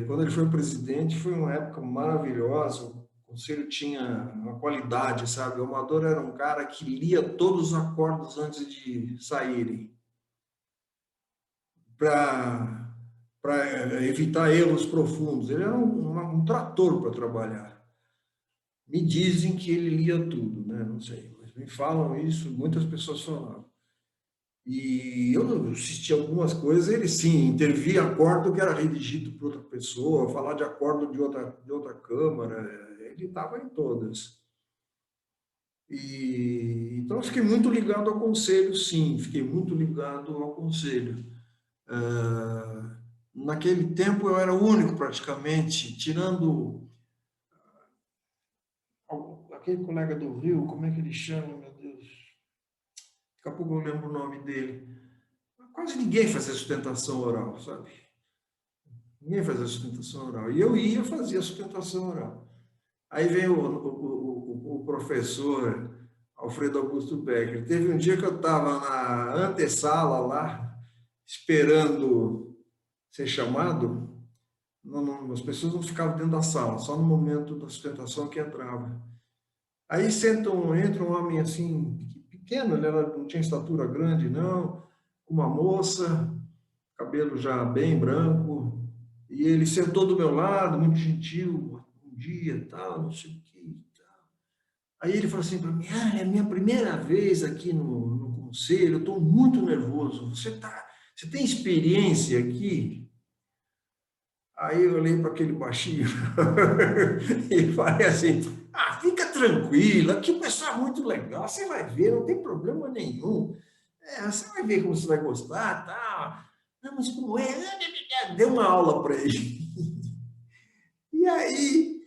Quando ele foi presidente, foi uma época maravilhosa. O Conselho tinha uma qualidade, sabe? O Amador era um cara que lia todos os acordos antes de saírem, para evitar erros profundos. Ele era um trator para trabalhar. Me dizem que ele lia tudo, né? Não sei, mas me falam isso, muitas pessoas falavam. E eu assisti algumas coisas, ele sim, intervia acordo que era redigido por outra pessoa, falar de acordo de outra Câmara, ele estava em todas. Então, eu fiquei muito ligado ao conselho, sim, fiquei muito ligado ao conselho. Naquele tempo, eu era o único, praticamente, tirando aquele colega do Rio, como é que ele chama, meu Deus? Daqui a pouco eu lembro o nome dele. Quase ninguém fazia sustentação oral, sabe? Ninguém fazia sustentação oral. E eu ia fazer a sustentação oral. Aí vem o professor Alfredo Augusto Becker. Teve um dia que eu estava na antessala lá, esperando ser chamado. As pessoas não ficavam dentro da sala, só no momento da sustentação que entrava. Aí entra um homem assim, pequeno, ele não tinha estatura grande, não, uma moça, cabelo já bem branco, e ele sentou do meu lado, muito gentil, um dia, tal, não sei o que. Aí ele falou assim para mim, é a minha primeira vez aqui no conselho, eu estou muito nervoso, você tem experiência aqui? Aí eu olhei para aquele baixinho e falei assim, fica tranquilo, aqui o pessoal é muito legal, você vai ver, não tem problema nenhum. Você vai ver como você vai gostar, tal. Não, mas como é? Deu uma aula para ele. E aí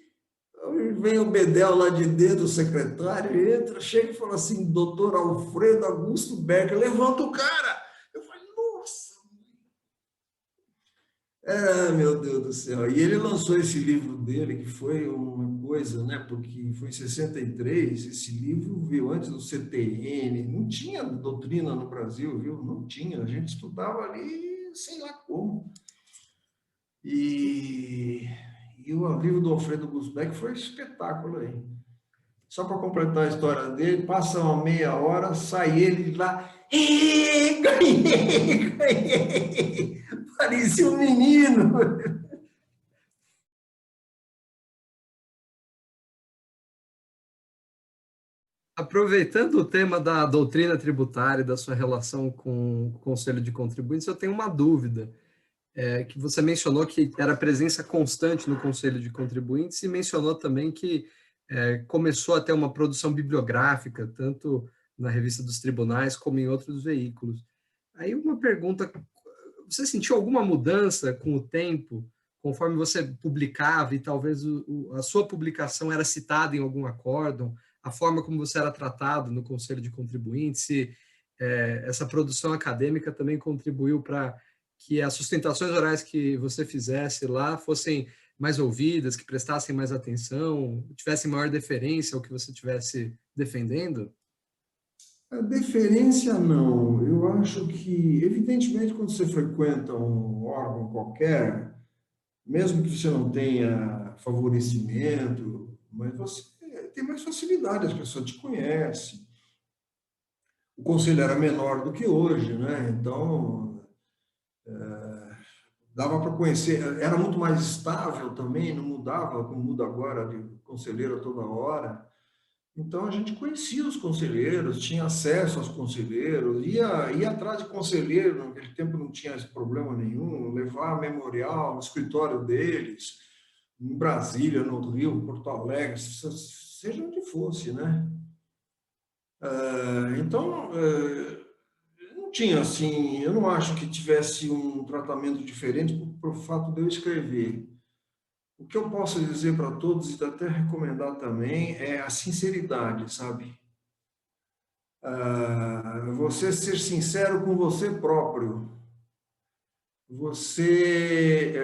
vem o Bedel lá de dentro, o secretário, entra, chega e fala assim, doutor Alfredo Augusto Becker, levanta o cara. Eu falei, nossa. Meu Deus do céu. E ele lançou esse livro dele, que foi uma coisa, né? Porque foi em 63, esse livro veio antes do CTN, não tinha doutrina no Brasil, viu? Não tinha, a gente estudava ali, sei lá como. E o livro do Alfredo Gusbeck foi um espetáculo aí. Só para completar a história dele, passa uma meia hora, sai ele de lá, ganhei, parecia um menino. Aproveitando o tema da doutrina tributária e da sua relação com o Conselho de Contribuintes, eu tenho uma dúvida. Que você mencionou que era presença constante no Conselho de Contribuintes e mencionou também que começou a ter uma produção bibliográfica, tanto na Revista dos Tribunais como em outros veículos. Aí uma pergunta, você sentiu alguma mudança com o tempo, conforme você publicava e talvez a sua publicação era citada em algum acórdão, a forma como você era tratado no Conselho de Contribuintes, se essa produção acadêmica também contribuiu para que as sustentações orais que você fizesse lá fossem mais ouvidas, que prestassem mais atenção, tivessem maior deferência ao que você estivesse defendendo? A deferência, não. Eu acho que, evidentemente, quando você frequenta um órgão qualquer, mesmo que você não tenha favorecimento, mas você tem mais facilidade, as pessoas te conhecem. O conselho era menor do que hoje, né? Então, dava para conhecer, era muito mais estável também, não mudava, como muda agora, de conselheiro a toda hora. Então, a gente conhecia os conselheiros, tinha acesso aos conselheiros, ia atrás de conselheiro, naquele tempo não tinha esse problema nenhum, levar memorial no escritório deles, em Brasília, no Rio, Porto Alegre, seja onde fosse, né? Então, não tinha assim, eu não acho que tivesse um tratamento diferente por fato de eu escrever. O que eu posso dizer para todos e até recomendar também é a sinceridade, sabe? Você ser sincero com você próprio. Você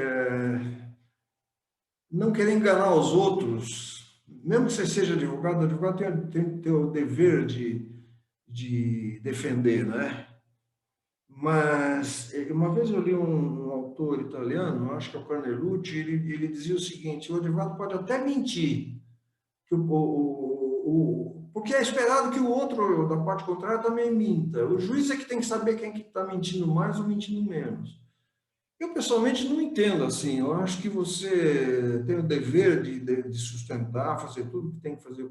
não querer enganar os outros. Mesmo que você seja advogado, o advogado tem o dever de defender, né? Mas uma vez eu li um autor italiano, acho que é o Carnelucci, ele dizia o seguinte: o advogado pode até mentir, porque é esperado que o outro da parte contrária também minta. O juiz é que tem que saber quem que está mentindo mais ou mentindo menos. Eu pessoalmente não entendo assim. Eu acho que você tem o dever de sustentar, fazer tudo que tem que fazer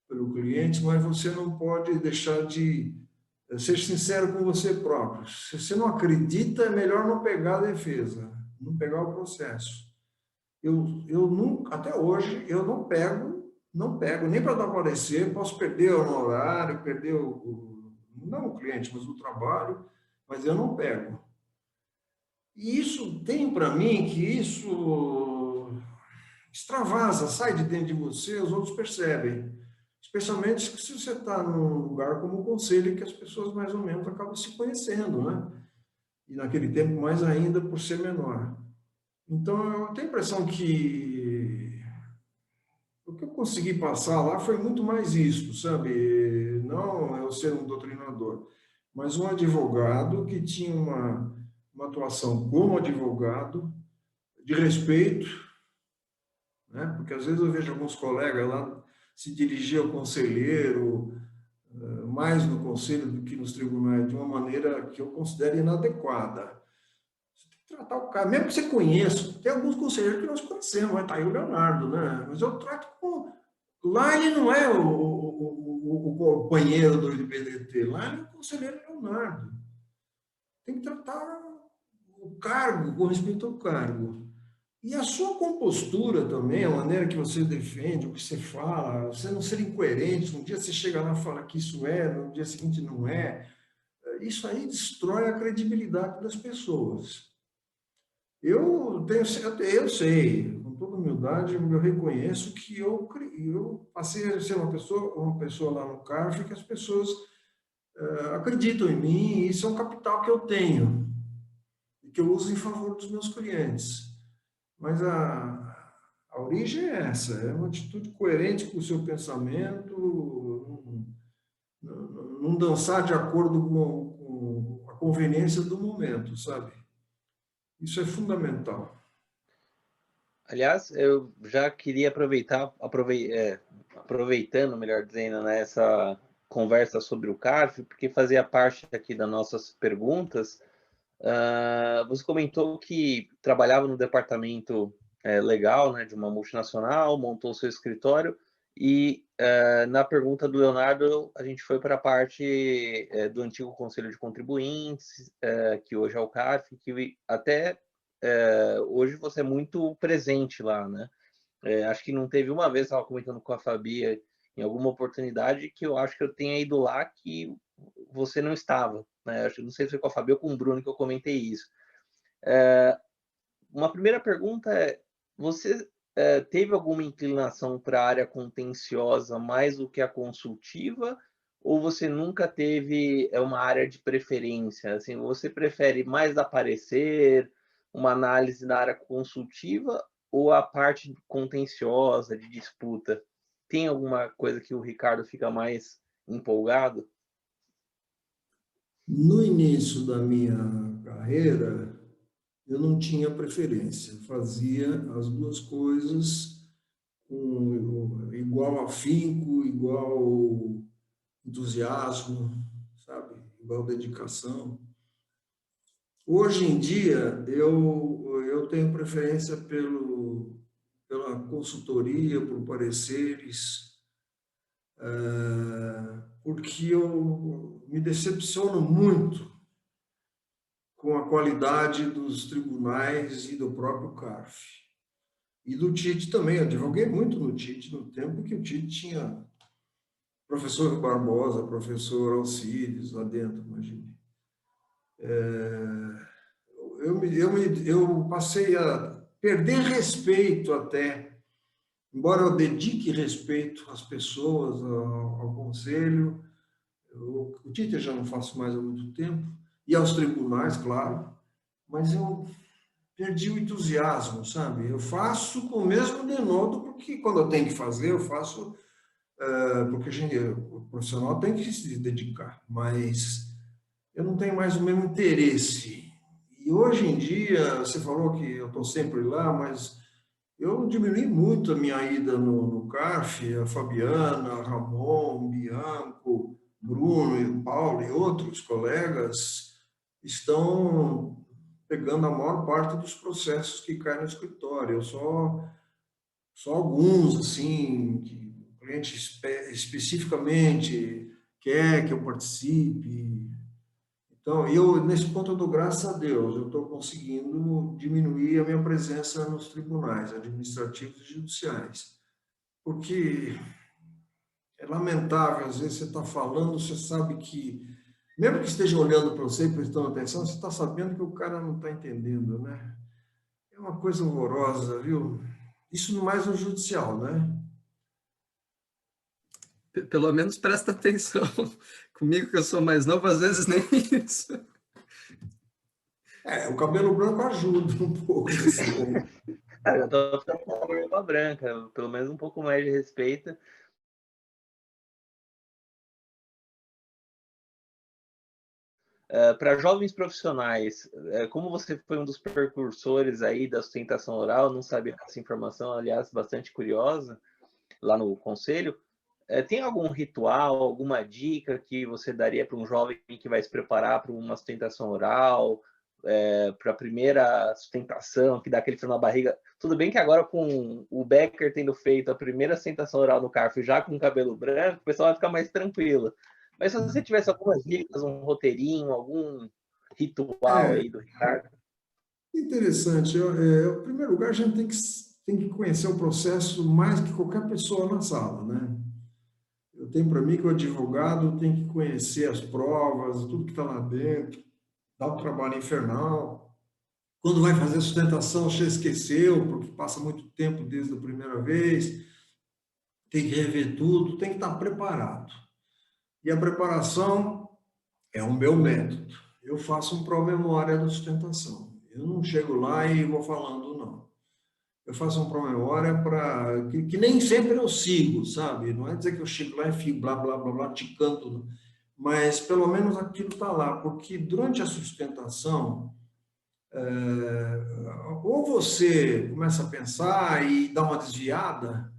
pelo cliente, mas você não pode deixar de ser sincero com você próprio. Se você não acredita, é melhor não pegar a defesa, não pegar o processo. Eu nunca, até hoje, eu não pego Não pego, nem para dar parecer, posso perder o honorário, perder não o cliente, mas o trabalho, mas eu não pego. E isso tem para mim que isso extravasa, sai de dentro de você, os outros percebem. Especialmente se você está num lugar como o conselho, que as pessoas mais ou menos acabam se conhecendo, né? E naquele tempo mais ainda por ser menor. Então, eu tenho a impressão que o que eu consegui passar lá foi muito mais isso, sabe? Não eu ser um doutrinador, mas um advogado que tinha uma atuação como advogado, de respeito, né? Porque às vezes eu vejo alguns colegas lá se dirigir ao conselheiro, mais no conselho do que nos tribunais, de uma maneira que eu considero inadequada. Você tem que tratar o cara, mesmo que você conheça, tem alguns conselheiros que nós conhecemos, vai estar aí o Leonardo, né? Mas eu trato com. Lá ele não é o companheiro do IBDT, lá ele é o conselheiro Leonardo. Tem que tratar o cargo com respeito ao cargo. E a sua compostura também, a maneira que você defende, o que você fala, você não ser incoerente, um dia você chega lá e fala que isso é, no dia seguinte não é, isso aí destrói a credibilidade das pessoas. Eu sei, com toda humildade, eu reconheço que eu passei a ser uma pessoa lá no CARF que as pessoas acreditam em mim, e isso é um capital que eu tenho, e que eu uso em favor dos meus clientes. Mas a origem é essa, é uma atitude coerente com o seu pensamento, não dançar de acordo com a conveniência do momento, sabe? Isso é fundamental. Aliás, eu já queria aproveitando, melhor dizendo, né, essa conversa sobre o CARF, porque fazia parte aqui das nossas perguntas. Você comentou que trabalhava no departamento legal, né, de uma multinacional, montou seu escritório, e na pergunta do Leonardo, a gente foi para a parte do antigo Conselho de Contribuintes, que hoje é o CARF, que até hoje você é muito presente lá, né? Acho que não teve uma vez, estava comentando com a Fabi em alguma oportunidade, que eu acho que eu tenha ido lá que você não estava, né? Acho, não sei se foi com a Fabi ou com o Bruno que eu comentei isso. Uma primeira pergunta é, você teve alguma inclinação para a área contenciosa mais do que a consultiva, ou você nunca teve uma área de preferência? Assim, você prefere mais dar parecer, uma análise da área consultiva, ou a parte contenciosa, de disputa? Tem alguma coisa que o Ricardo fica mais empolgado? No início da minha carreira, eu não tinha preferência, fazia as duas coisas com igual afinco, igual entusiasmo, sabe? Igual dedicação. Hoje em dia, eu tenho preferência pela consultoria, por pareceres, porque eu me decepciono muito com a qualidade dos tribunais e do próprio CARF. E do TIT também, eu advoguei muito no TIT, no tempo que o TIT tinha professor Barbosa, professor Alcides lá dentro, imagine. Eu passei a perder respeito até, embora eu dedique respeito às pessoas, ao conselho, o TIT eu já não faço mais há muito tempo, e aos tribunais, claro, mas eu perdi o entusiasmo, sabe? Eu faço com o mesmo denodo, porque quando eu tenho que fazer, eu faço porque o profissional tem que se dedicar, mas eu não tenho mais o mesmo interesse. E hoje em dia, você falou que eu estou sempre lá, mas eu diminui muito a minha ida no CARF, a Fabiana, Ramon, Bianco, Bruno, e Paulo e outros colegas estão pegando a maior parte dos processos que caem no escritório. Eu só alguns, assim, que o cliente especificamente quer que eu participe. Então, nesse ponto, eu dou graças a Deus, eu estou conseguindo diminuir a minha presença nos tribunais administrativos e judiciais. porque é lamentável, às vezes você está falando, você sabe que, mesmo que esteja olhando para você e prestando atenção, você está sabendo que o cara não está entendendo, né? É uma coisa horrorosa, viu? Isso mais no judicial, né? Pelo menos presta atenção. Comigo, que eu sou mais novo, às vezes nem isso. O cabelo branco ajuda um pouco nesse ponto. Eu tô ficando com a barba branca, pelo menos um pouco mais de respeito. Para jovens profissionais, como você foi um dos precursores aí da sustentação oral, não sabia dessa informação, aliás, bastante curiosa, lá no conselho, tem algum ritual, alguma dica que você daria para um jovem que vai se preparar para uma sustentação oral, para a primeira sustentação, que dá aquele frio na barriga? Tudo bem que agora com o Becker tendo feito a primeira sustentação oral no CARF já com cabelo branco, o pessoal vai ficar mais tranquilo. Mas se você tivesse algumas dicas, um roteirinho, algum ritual aí do Ricardo. Interessante. Em primeiro lugar, a gente tem que conhecer o processo mais que qualquer pessoa na sala, né? Eu tenho para mim que o advogado tem que conhecer as provas, tudo que está lá dentro, dá um trabalho infernal. Quando vai fazer sustentação, já esqueceu, porque passa muito tempo desde a primeira vez, tem que rever tudo, tem que estar preparado. E a preparação é o meu método. Eu faço um pró-memória da sustentação. Eu não chego lá e vou falando, não. Eu faço um pró-memória que nem sempre eu sigo, sabe? Não é dizer que eu chego lá e fico blá, blá, blá, blá, te canto, não. Mas pelo menos aquilo está lá, porque durante a sustentação, ou você começa a pensar e dá uma desviada,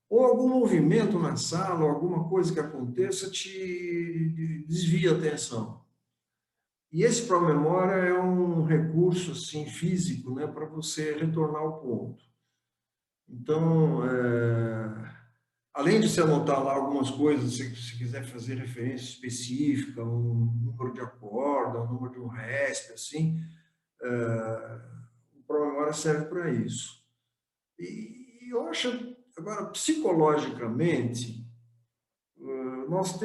ou algum movimento na sala, ou alguma coisa que aconteça te desvia a atenção. E esse pró-memória é um recurso assim, físico, né, para você retornar ao ponto. Então, além de você anotar lá algumas coisas, se quiser fazer referência específica, um número de acorda, um número de um resp, assim, o pró-memória serve para isso. E eu acho, agora, psicologicamente, nós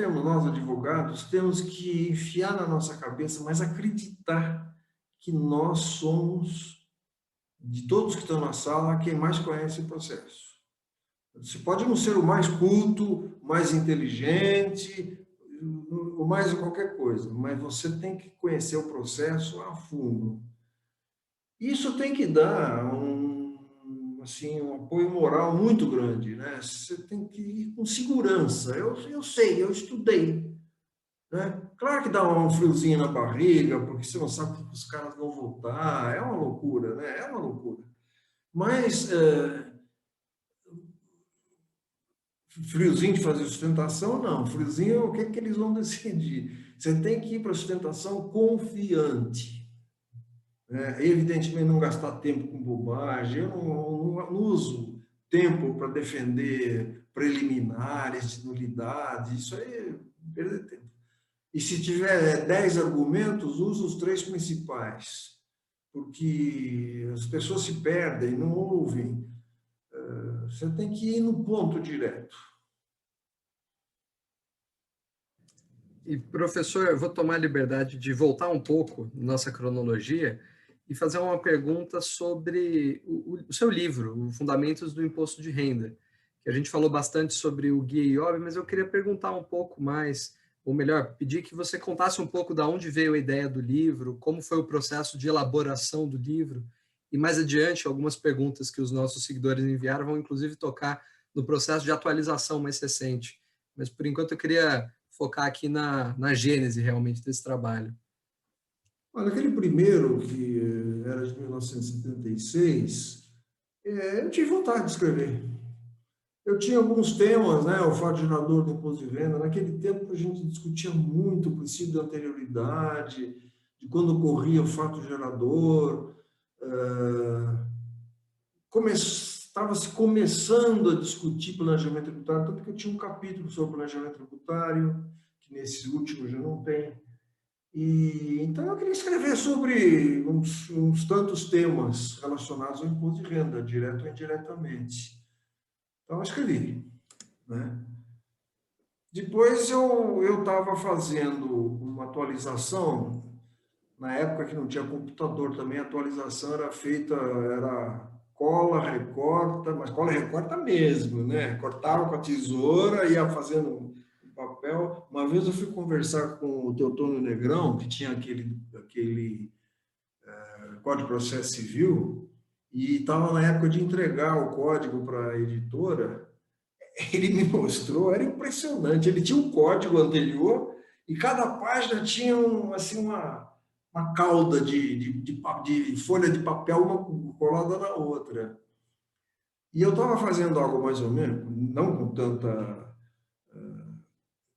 advogados, temos que enfiar na nossa cabeça, mas acreditar que nós somos, de todos que estão na sala, quem mais conhece o processo. Você pode não ser o mais culto, mais inteligente, ou mais qualquer coisa, mas você tem que conhecer o processo a fundo. Isso tem que dar um apoio moral muito grande, né? Você tem que ir com segurança. Eu sei, eu estudei, né? Claro que dá um friozinho na barriga, porque você não sabe o que os caras vão votar, é uma loucura, né? É uma loucura. Mas friozinho de fazer sustentação, não. Friozinho é o que eles vão decidir. Você tem que ir para a sustentação confiante. Evidentemente, não gastar tempo com bobagem. Eu não uso tempo para defender preliminares de nulidade. Isso aí é perder tempo. E se tiver 10 argumentos, usa os 3 principais, porque as pessoas se perdem, não ouvem. Você tem que ir no ponto direto. E, professor, eu vou tomar a liberdade de voltar um pouco na nossa cronologia e fazer uma pergunta sobre o seu livro, o Fundamentos do Imposto de Renda, que a gente falou bastante sobre o Guia IOB, mas eu queria perguntar um pouco mais, ou melhor, pedir que você contasse um pouco de onde veio a ideia do livro, como foi o processo de elaboração do livro, e mais adiante, algumas perguntas que os nossos seguidores enviaram vão inclusive tocar no processo de atualização mais recente. Mas, por enquanto, eu queria focar aqui na gênese, realmente, desse trabalho. Olha, aquele primeiro, que era de 1976, eu tive vontade de escrever. Eu tinha alguns temas, né? O fato gerador do imposto de renda. Naquele tempo, a gente discutia muito o princípio da anterioridade, de quando ocorria o fato gerador. Estava se começando a discutir planejamento tributário, tanto que eu tinha um capítulo sobre planejamento tributário, que nesse último já não tem. Então, eu queria escrever sobre uns tantos temas relacionados ao imposto de renda, direto ou indiretamente. Então, eu escrevi, né? Depois eu estava fazendo uma atualização, na época que não tinha computador também, a atualização era feita, era cola, recorta, mas cola e recorta mesmo, né? Cortava com a tesoura, ia fazendo um papel. Uma vez eu fui conversar com o Teotônio Negrão, que tinha aquele Código de Processo Civil, e estava na época de entregar o código para a editora. Ele me mostrou, era impressionante. Ele tinha um código anterior e cada página tinha assim, uma cauda de folha de papel, uma colada na outra. E eu estava fazendo algo mais ou menos, não com tanta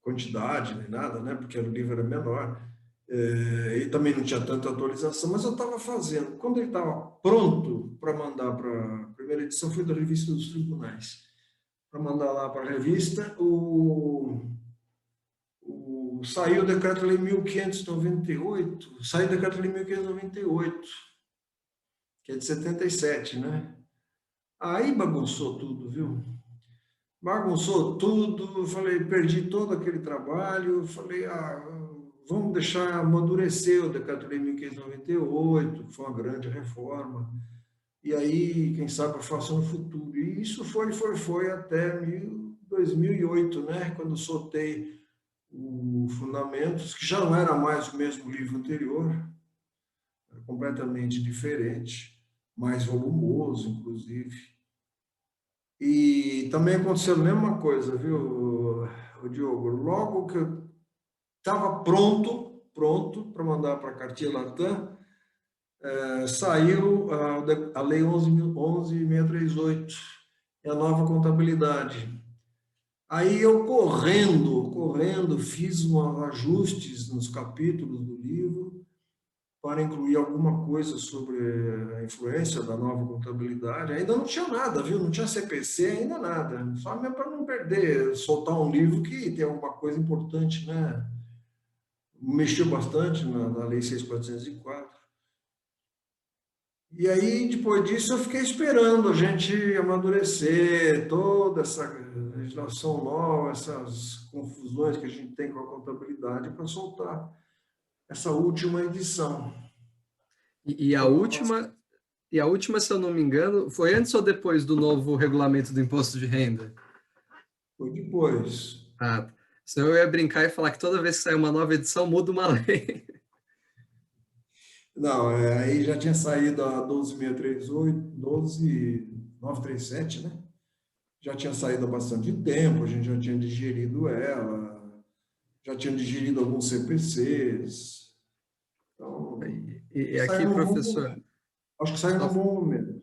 quantidade nem nada, né? Porque o livro era menor, e também não tinha tanta atualização, mas eu estava fazendo. Quando ele estava pronto para mandar para a primeira edição, foi da Revista dos Tribunais. Para mandar lá para a revista, saiu o Decreto-Lei 1598, saiu o Decreto-Lei 1598, que é de 77, né? Aí bagunçou tudo, viu? Bagunçou tudo, eu falei, perdi todo aquele trabalho, falei, vamos deixar amadurecer o Decreto-Lei 1598, que foi uma grande reforma, e aí, quem sabe eu faço no futuro. E isso foi até 2008, né? Quando eu soltei o Fundamentos, que já não era mais o mesmo livro anterior, era completamente diferente, mais volumoso, inclusive. E também aconteceu a mesma coisa, viu, o Diogo? Logo que eu estava pronto para mandar para a Cartier Latam, saiu a Lei 11.638, e a nova contabilidade. Aí eu correndo, fiz ajustes nos capítulos do livro para incluir alguma coisa sobre a influência da nova contabilidade. Ainda não tinha nada, viu? Não tinha CPC, ainda nada. Só mesmo para não perder, soltar um livro que tem alguma coisa importante, né? Mexeu bastante na Lei 6.404. E aí, depois disso, eu fiquei esperando a gente amadurecer toda essa legislação nova, essas confusões que a gente tem com a contabilidade para soltar essa última edição. E a última, se eu não me engano, foi antes ou depois do novo regulamento do imposto de renda? Foi depois. Ah, senão eu ia brincar e falar que toda vez que sai uma nova edição, muda uma lei. Não, aí já tinha saído a 12.638, 12.937, né? Já tinha saído há bastante tempo, a gente já tinha digerido ela, já tinha digerido alguns CPCs. Então, E aqui, saiu no professor, bom, acho que saiu no bom momento.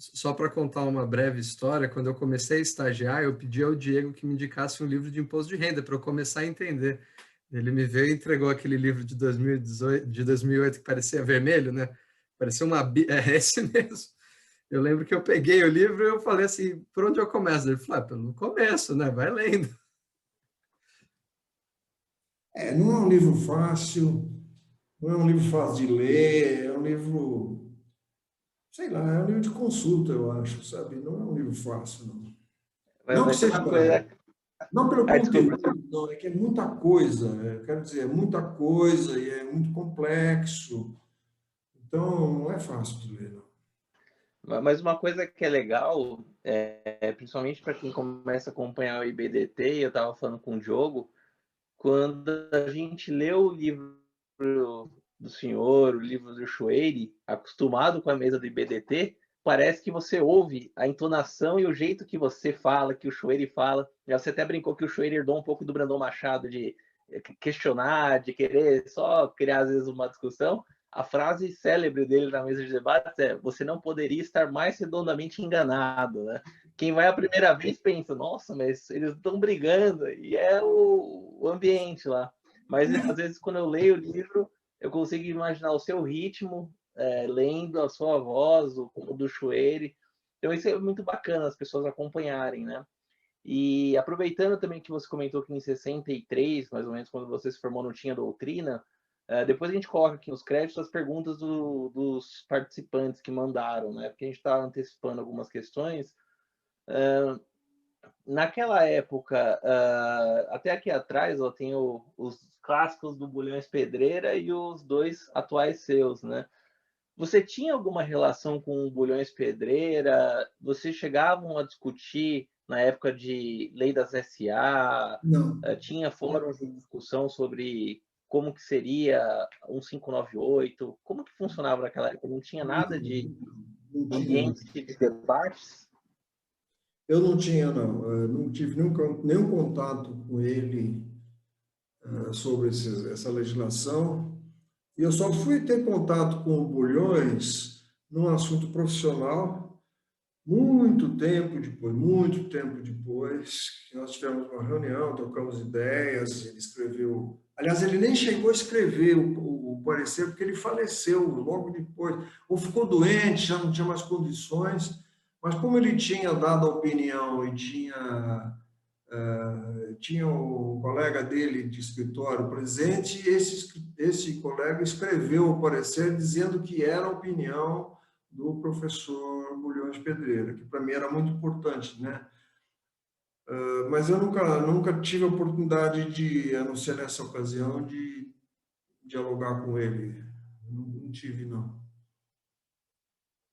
só para contar uma breve história, quando eu comecei a estagiar, eu pedi ao Diego que me indicasse um livro de imposto de renda para eu começar a entender. Ele me veio e entregou aquele livro de 2018, de 2008 que parecia vermelho, né? Parecia é esse mesmo. Eu lembro que eu peguei o livro e eu falei assim, por onde eu começo? Ele falou, pelo começo, né? Vai lendo. Não é um livro fácil, não é um livro fácil de ler, é um livro, sei lá, é um livro de consulta, eu acho, sabe? Não é um livro fácil, não. Não que Mas tem seja, uma coisa. não pelo Desculpa. conteúdo, não, é que é muita coisa, quero dizer, é muita coisa e é muito complexo. Então, não é fácil de ler, não. Mas uma coisa que é legal, principalmente para quem começa a acompanhar o IBDT, eu estava falando com o Diogo, quando a gente lê o livro do senhor, o livro do Chueire, acostumado com a mesa do IBDT, parece que você ouve a entonação e o jeito que você fala, que o Chueire fala. Já você até brincou que o Chueire herdou um pouco do Brandon Machado de questionar, de querer só criar às vezes uma discussão. A frase célebre dele na mesa de debates é: você não poderia estar mais redondamente enganado, né? Quem vai a primeira vez pensa, nossa, mas eles estão brigando, e é o ambiente lá. Mas às vezes quando eu leio o livro, eu consigo imaginar o seu ritmo, lendo a sua voz, o do Chueire. Então isso é muito bacana as pessoas acompanharem, né? E aproveitando também que você comentou que em 63, mais ou menos, quando você se formou, não tinha doutrina, depois a gente coloca aqui nos créditos as perguntas dos participantes que mandaram, né? Porque a gente está antecipando algumas questões. naquela época, até aqui atrás, ó, tem os clássicos do Bulhões Pedreira e os dois atuais seus, né? Você tinha alguma relação com o Bulhões Pedreira? Vocês chegavam a discutir na época de lei das SA? Não, Tinha fóruns de discussão sobre como que seria 1598? Como que funcionava naquela época? Não tinha nada de não tinha. ambiente de debates? Eu não tinha, não. Eu não tive nenhum contato com ele sobre essa legislação. E eu só fui ter contato com o Bulhões num assunto profissional muito tempo depois, que nós tivemos uma reunião, trocamos ideias, ele escreveu... Aliás, ele nem chegou a escrever o parecer, porque ele faleceu logo depois, ou ficou doente, já não tinha mais condições, mas como ele tinha dado a opinião e tinha o colega dele de escritório presente, esse colega escreveu o parecer dizendo que era a opinião do professor Bulhões Pedreira, que para mim era muito importante, né? Mas eu nunca tive a oportunidade de, a não ser nessa ocasião, de dialogar com ele. Não tive, não.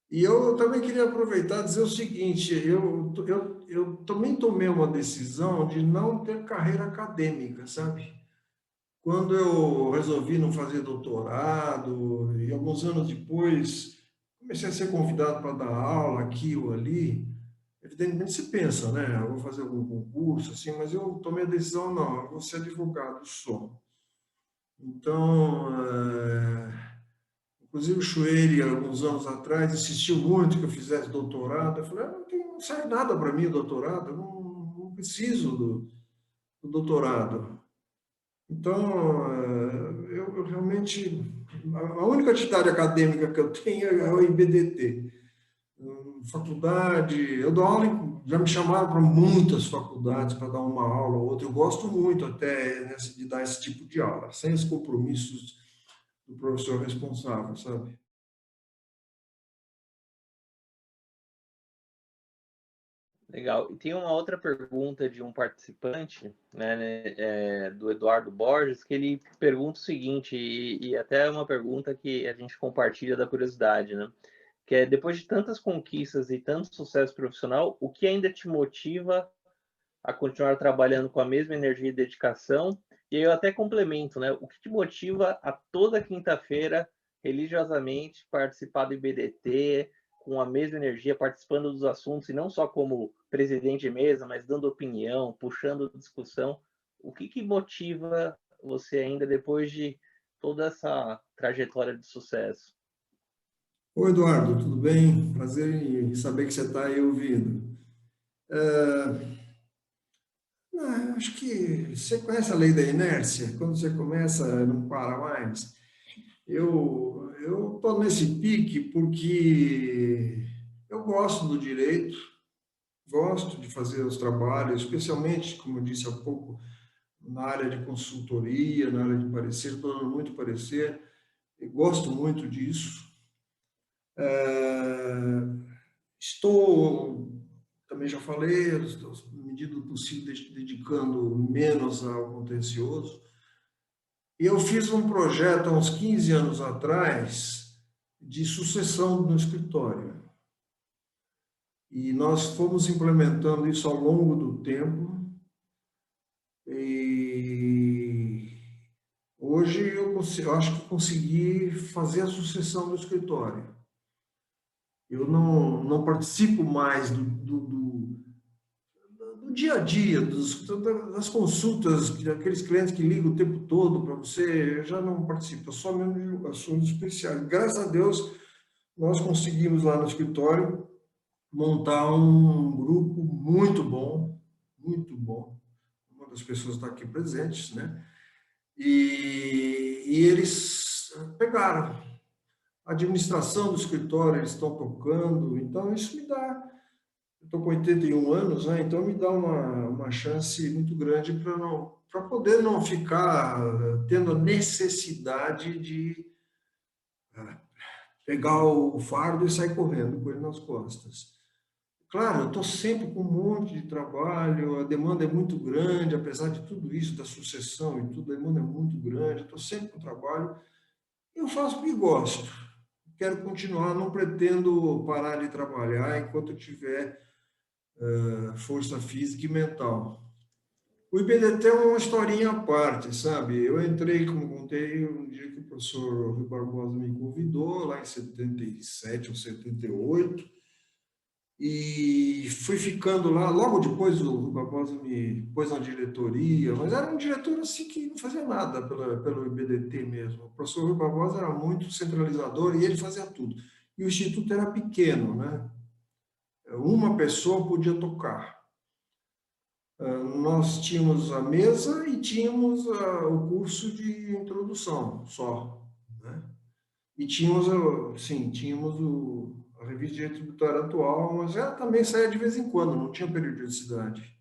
E eu também queria aproveitar e dizer o seguinte, eu também tomei uma decisão de não ter carreira acadêmica, sabe? Quando eu resolvi não fazer doutorado, e alguns anos depois comecei a ser convidado para dar aula aqui ou ali, evidentemente se pensa, né? Eu vou fazer algum concurso, assim, mas eu tomei a decisão, não, eu vou ser advogado só. Então, inclusive o Chueire, alguns anos atrás, insistiu muito que eu fizesse doutorado. Eu falei, não serve nada para mim o doutorado, eu não preciso do doutorado. Então, eu realmente... A única atividade acadêmica que eu tenho é o IBDT. Faculdade, eu dou aula, já me chamaram para muitas faculdades para dar uma aula ou outra. Eu gosto muito até de dar esse tipo de aula, sem os compromissos do professor responsável, sabe? Legal. E tem uma outra pergunta de um participante, né, do Eduardo Borges, que ele pergunta o seguinte, e até é uma pergunta que a gente compartilha da curiosidade, né? Que é, depois de tantas conquistas e tanto sucesso profissional, o que ainda te motiva a continuar trabalhando com a mesma energia e dedicação? E aí eu até complemento, né? O que te motiva a toda quinta-feira, religiosamente, participar do IBDT, com a mesma energia, participando dos assuntos, e não só como presidente de mesa, mas dando opinião, puxando discussão? O que motiva você ainda depois de toda essa trajetória de sucesso? Oi, Eduardo, tudo bem? Prazer em saber que você está aí ouvindo. Acho que você conhece a lei da inércia? Quando você começa, não para mais. Eu estou nesse pique porque eu gosto do direito, gosto de fazer os trabalhos, especialmente, como eu disse há pouco, na área de consultoria, na área de parecer, estou dando muito parecer, eu gosto muito disso. Estou, também já falei, na medida do possível, dedicando menos ao contencioso. E eu fiz um projeto há uns 15 anos atrás de sucessão no escritório. E nós fomos implementando isso ao longo do tempo. E hoje eu acho que consegui fazer a sucessão do escritório. Eu não participo mais do dia a dia, das consultas, daqueles clientes que ligam o tempo todo para você, eu já não participo, só mesmo de assuntos especiais. Graças a Deus, nós conseguimos lá no escritório montar um grupo muito bom, muito bom. Uma das pessoas está aqui presentes, né? E eles pegaram a administração do escritório, eles estão tocando, então isso me dá... Estou com 81 anos, né? Então me dá uma chance muito grande para poder não ficar tendo a necessidade de pegar o fardo e sair correndo com ele nas costas. claro, eu estou sempre com um monte de trabalho, a demanda é muito grande, apesar de tudo isso, da sucessão e tudo, a demanda é muito grande, eu estou sempre com trabalho. Eu faço porque gosto. Quero continuar, não pretendo parar de trabalhar enquanto eu tiver força física e mental. O IBDT é uma historinha à parte, sabe? Eu entrei, como contei, um dia que o professor Rui Barbosa me convidou, lá em 77 ou 78, e fui ficando lá. Logo depois o Rui Barbosa me pôs na diretoria, mas era um diretor assim que não fazia nada pelo IBDT mesmo. O professor Rui Barbosa era muito centralizador e ele fazia tudo. E o instituto era pequeno, né? Uma pessoa podia tocar. Nós tínhamos a mesa e tínhamos o curso de introdução só, né? E tínhamos, sim, tínhamos a revista de direito tributário atual, mas ela também saía de vez em quando, não tinha periodicidade.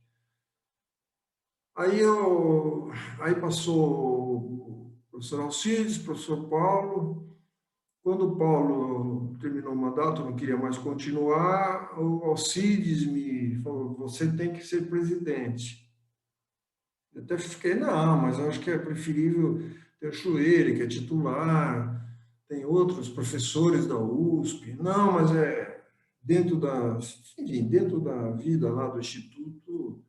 Aí passou o professor Alcides, o professor Paulo. Quando o Paulo terminou o mandato, não queria mais continuar, o Alcides me falou, você tem que ser presidente. Eu até fiquei, não, mas eu acho que é preferível ter o Chueire, que é titular, tem outros professores da USP. Não, mas dentro da vida lá do Instituto,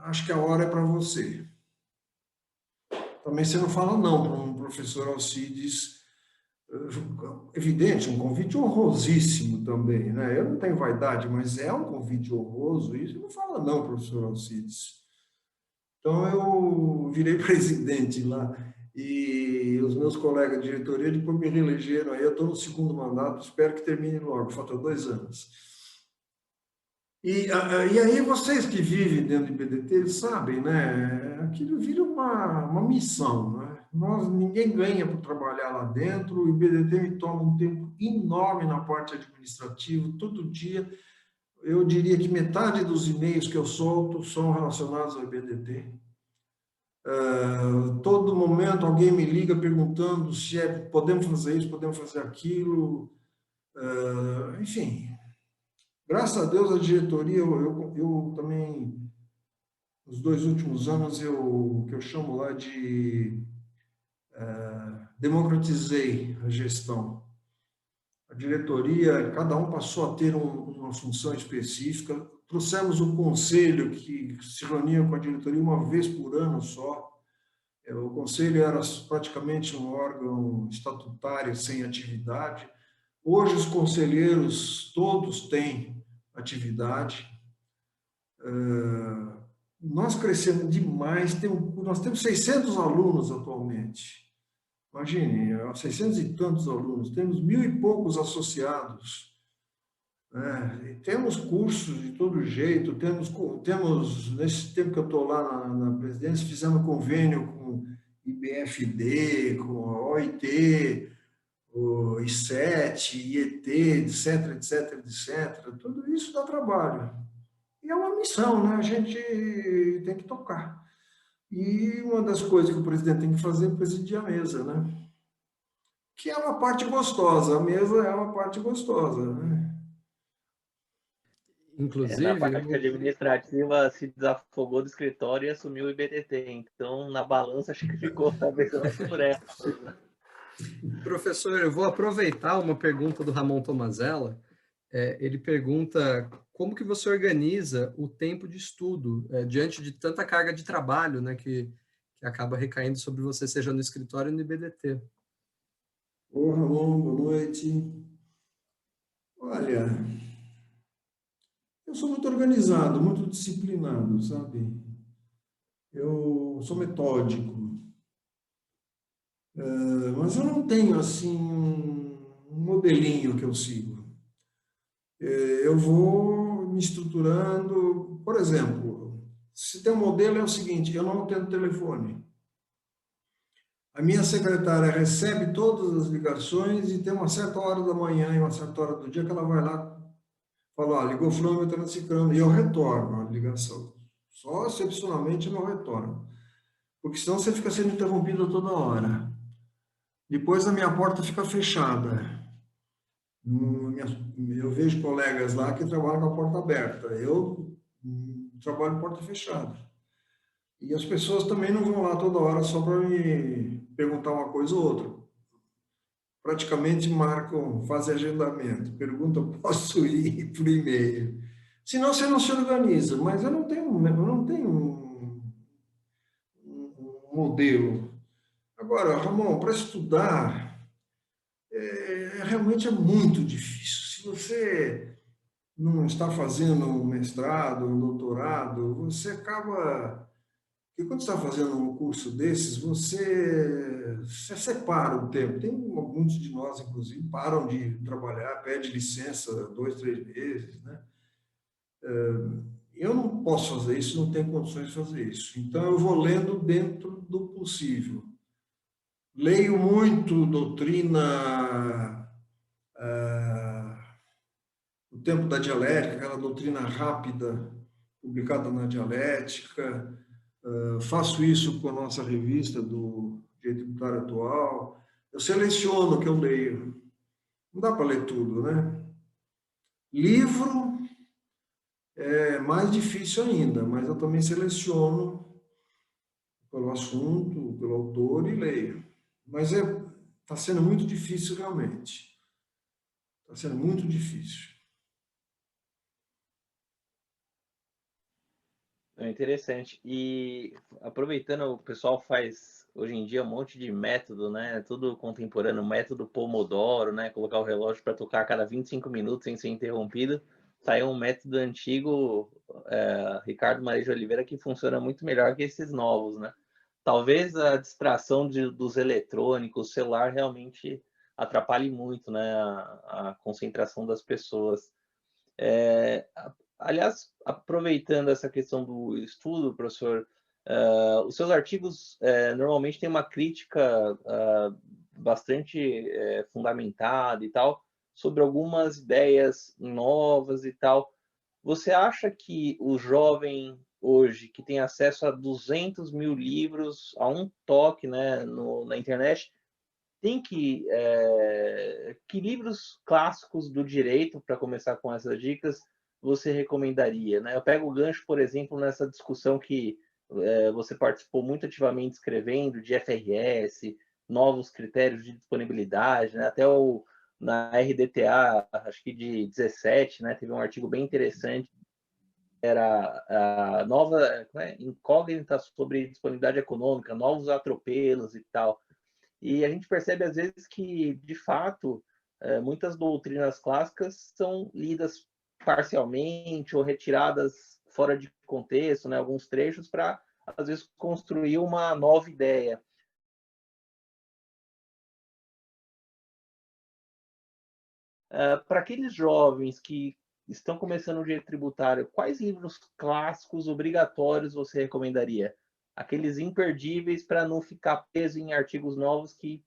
acho que a hora é para você. Também você não fala não para um professor Alcides, evidente, um convite honrosíssimo também, né? Eu não tenho vaidade, mas é um convite honroso, e você não fala não, professor Alcides. Então, eu virei presidente lá e os meus colegas de diretoria depois me reelegeram. Aí eu estou no segundo mandato, espero que termine logo, faltam 2 anos. E aí vocês que vivem dentro do IBDT sabem, né? Aquilo vira uma missão, né? Ninguém ganha por trabalhar lá dentro, o IBDT me toma um tempo enorme na parte administrativa, todo dia. Eu diria que metade dos e-mails que eu solto são relacionados ao IBDT. Todo momento alguém me liga perguntando se podemos fazer isso, podemos fazer aquilo. Enfim, graças a Deus a diretoria, eu também, nos 2 últimos anos, o que eu chamo lá de democratizei a gestão. A diretoria, cada um passou a ter uma função específica. Trouxemos o conselho, que se reunia com a diretoria uma vez por ano só. O conselho era praticamente um órgão estatutário sem atividade. Hoje, os conselheiros todos têm atividade. Nós crescemos demais, nós temos 600 alunos atualmente. Imagine, 600 e tantos alunos, temos 1.000 e poucos associados, temos cursos de todo jeito, temos nesse tempo que eu estou lá na presidência, fizemos convênio com IBFD, com a OIT, o I7, IET, etc, etc, etc. Tudo isso dá trabalho. E é uma missão, né? A gente tem que tocar. E uma das coisas que o presidente tem que fazer é presidir a mesa, né? Que é uma parte gostosa, a mesa é uma parte gostosa, né? Inclusive, na parte administrativa se desafogou do escritório e assumiu o IBDT. Então, na balança, acho que ficou talvez mais por essa. Professor, eu vou aproveitar uma pergunta do Ramon Tomazella. Ele pergunta como que você organiza o tempo de estudo diante de tanta carga de trabalho, né, que acaba recaindo sobre você, seja no escritório ou no IBDT. Ô, Ramon, boa noite. Olha, eu sou muito organizado, muito disciplinado, sabe? Eu sou metódico. Mas eu não tenho, assim, um modelinho que eu sigo. Eu vou me estruturando. Por exemplo, se tem um modelo, é o seguinte, eu não atendo telefone. A minha secretária recebe todas as ligações e tem uma certa hora da manhã e uma certa hora do dia que ela vai lá e fala, ligou fulano, está ciclano, e eu retorno a ligação. Só excepcionalmente eu não retorno. Porque senão você fica sendo interrompido toda hora. Depois a minha porta fica fechada. Eu vejo colegas lá que trabalham com a porta aberta. Eu trabalho porta fechada. E as pessoas também não vão lá toda hora só para me perguntar uma coisa ou outra. Praticamente marcam, fazem agendamento, perguntam, posso ir por e-mail. Senão você não se organiza, mas eu não tenho um modelo. Agora, Ramon, para estudar, realmente é muito difícil. Se você não está fazendo um mestrado, um doutorado, você acaba... Porque quando você está fazendo um curso desses, você separa o tempo. Tem muitos de nós, inclusive, param de trabalhar, pedem licença 2, 3 meses, né? Eu não posso fazer isso, não tenho condições de fazer isso. Então, eu vou lendo dentro do possível. Leio muito doutrina, o tempo da dialética, aquela doutrina rápida, publicada na Dialética. Faço isso com a nossa revista do Direito Tributário Atual. Eu seleciono o que eu leio. Não dá para ler tudo, né? Livro é mais difícil ainda, mas eu também seleciono pelo assunto, pelo autor e leio. Mas está sendo muito difícil realmente. Está sendo muito difícil. É interessante. E aproveitando, o pessoal faz hoje em dia um monte de método, né? Tudo contemporâneo, método Pomodoro, né? Colocar o relógio para tocar a cada 25 minutos sem ser interrompido. Saiu um método antigo, Ricardo Maria de Oliveira, que funciona muito melhor que esses novos, né? Talvez a distração dos eletrônicos, o celular realmente atrapalhe muito, né? A concentração das pessoas. Aliás, aproveitando essa questão do estudo, professor, os seus artigos normalmente têm uma crítica bastante fundamentada e tal, sobre algumas ideias novas e tal. Você acha que o jovem hoje, que tem acesso a 200 mil livros a um toque, né, na internet, tem que livros clássicos do direito, para começar com essas dicas, você recomendaria, né? Eu pego o gancho, por exemplo, nessa discussão que você participou muito ativamente escrevendo, de FRS, novos critérios de disponibilidade, né? Até na RDTA, acho que de 17, né? Teve um artigo bem interessante, era a nova incógnita sobre disponibilidade econômica, novos atropelos e tal. E a gente percebe, às vezes, que, de fato, muitas doutrinas clássicas são lidas parcialmente ou retiradas fora de contexto, né, alguns trechos, para, às vezes, construir uma nova ideia. Para aqueles jovens que estão começando o direito tributário, quais livros clássicos obrigatórios você recomendaria? Aqueles imperdíveis para não ficar preso em artigos novos que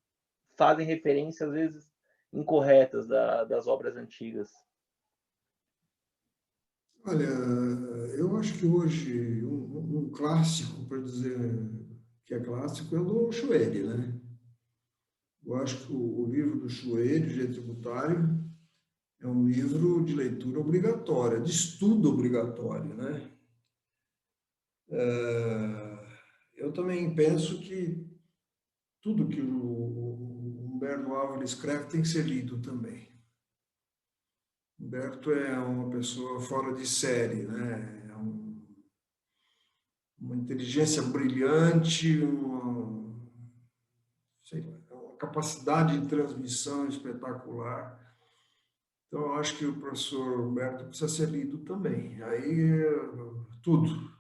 fazem referência, às vezes, incorretas das obras antigas. Olha, eu acho que hoje um clássico, para dizer que é clássico, é o do Schwery, né? Eu acho que o livro do Schwery, Direito Tributário, é um livro de leitura obrigatória, de estudo obrigatório, né? Eu também penso que tudo que o Humberto Álvares escreve tem que ser lido também. Humberto é uma pessoa fora de série, né? É uma inteligência brilhante, sei lá, uma capacidade de transmissão espetacular. Então, eu acho que o professor Humberto precisa ser lido também. Aí, tudo.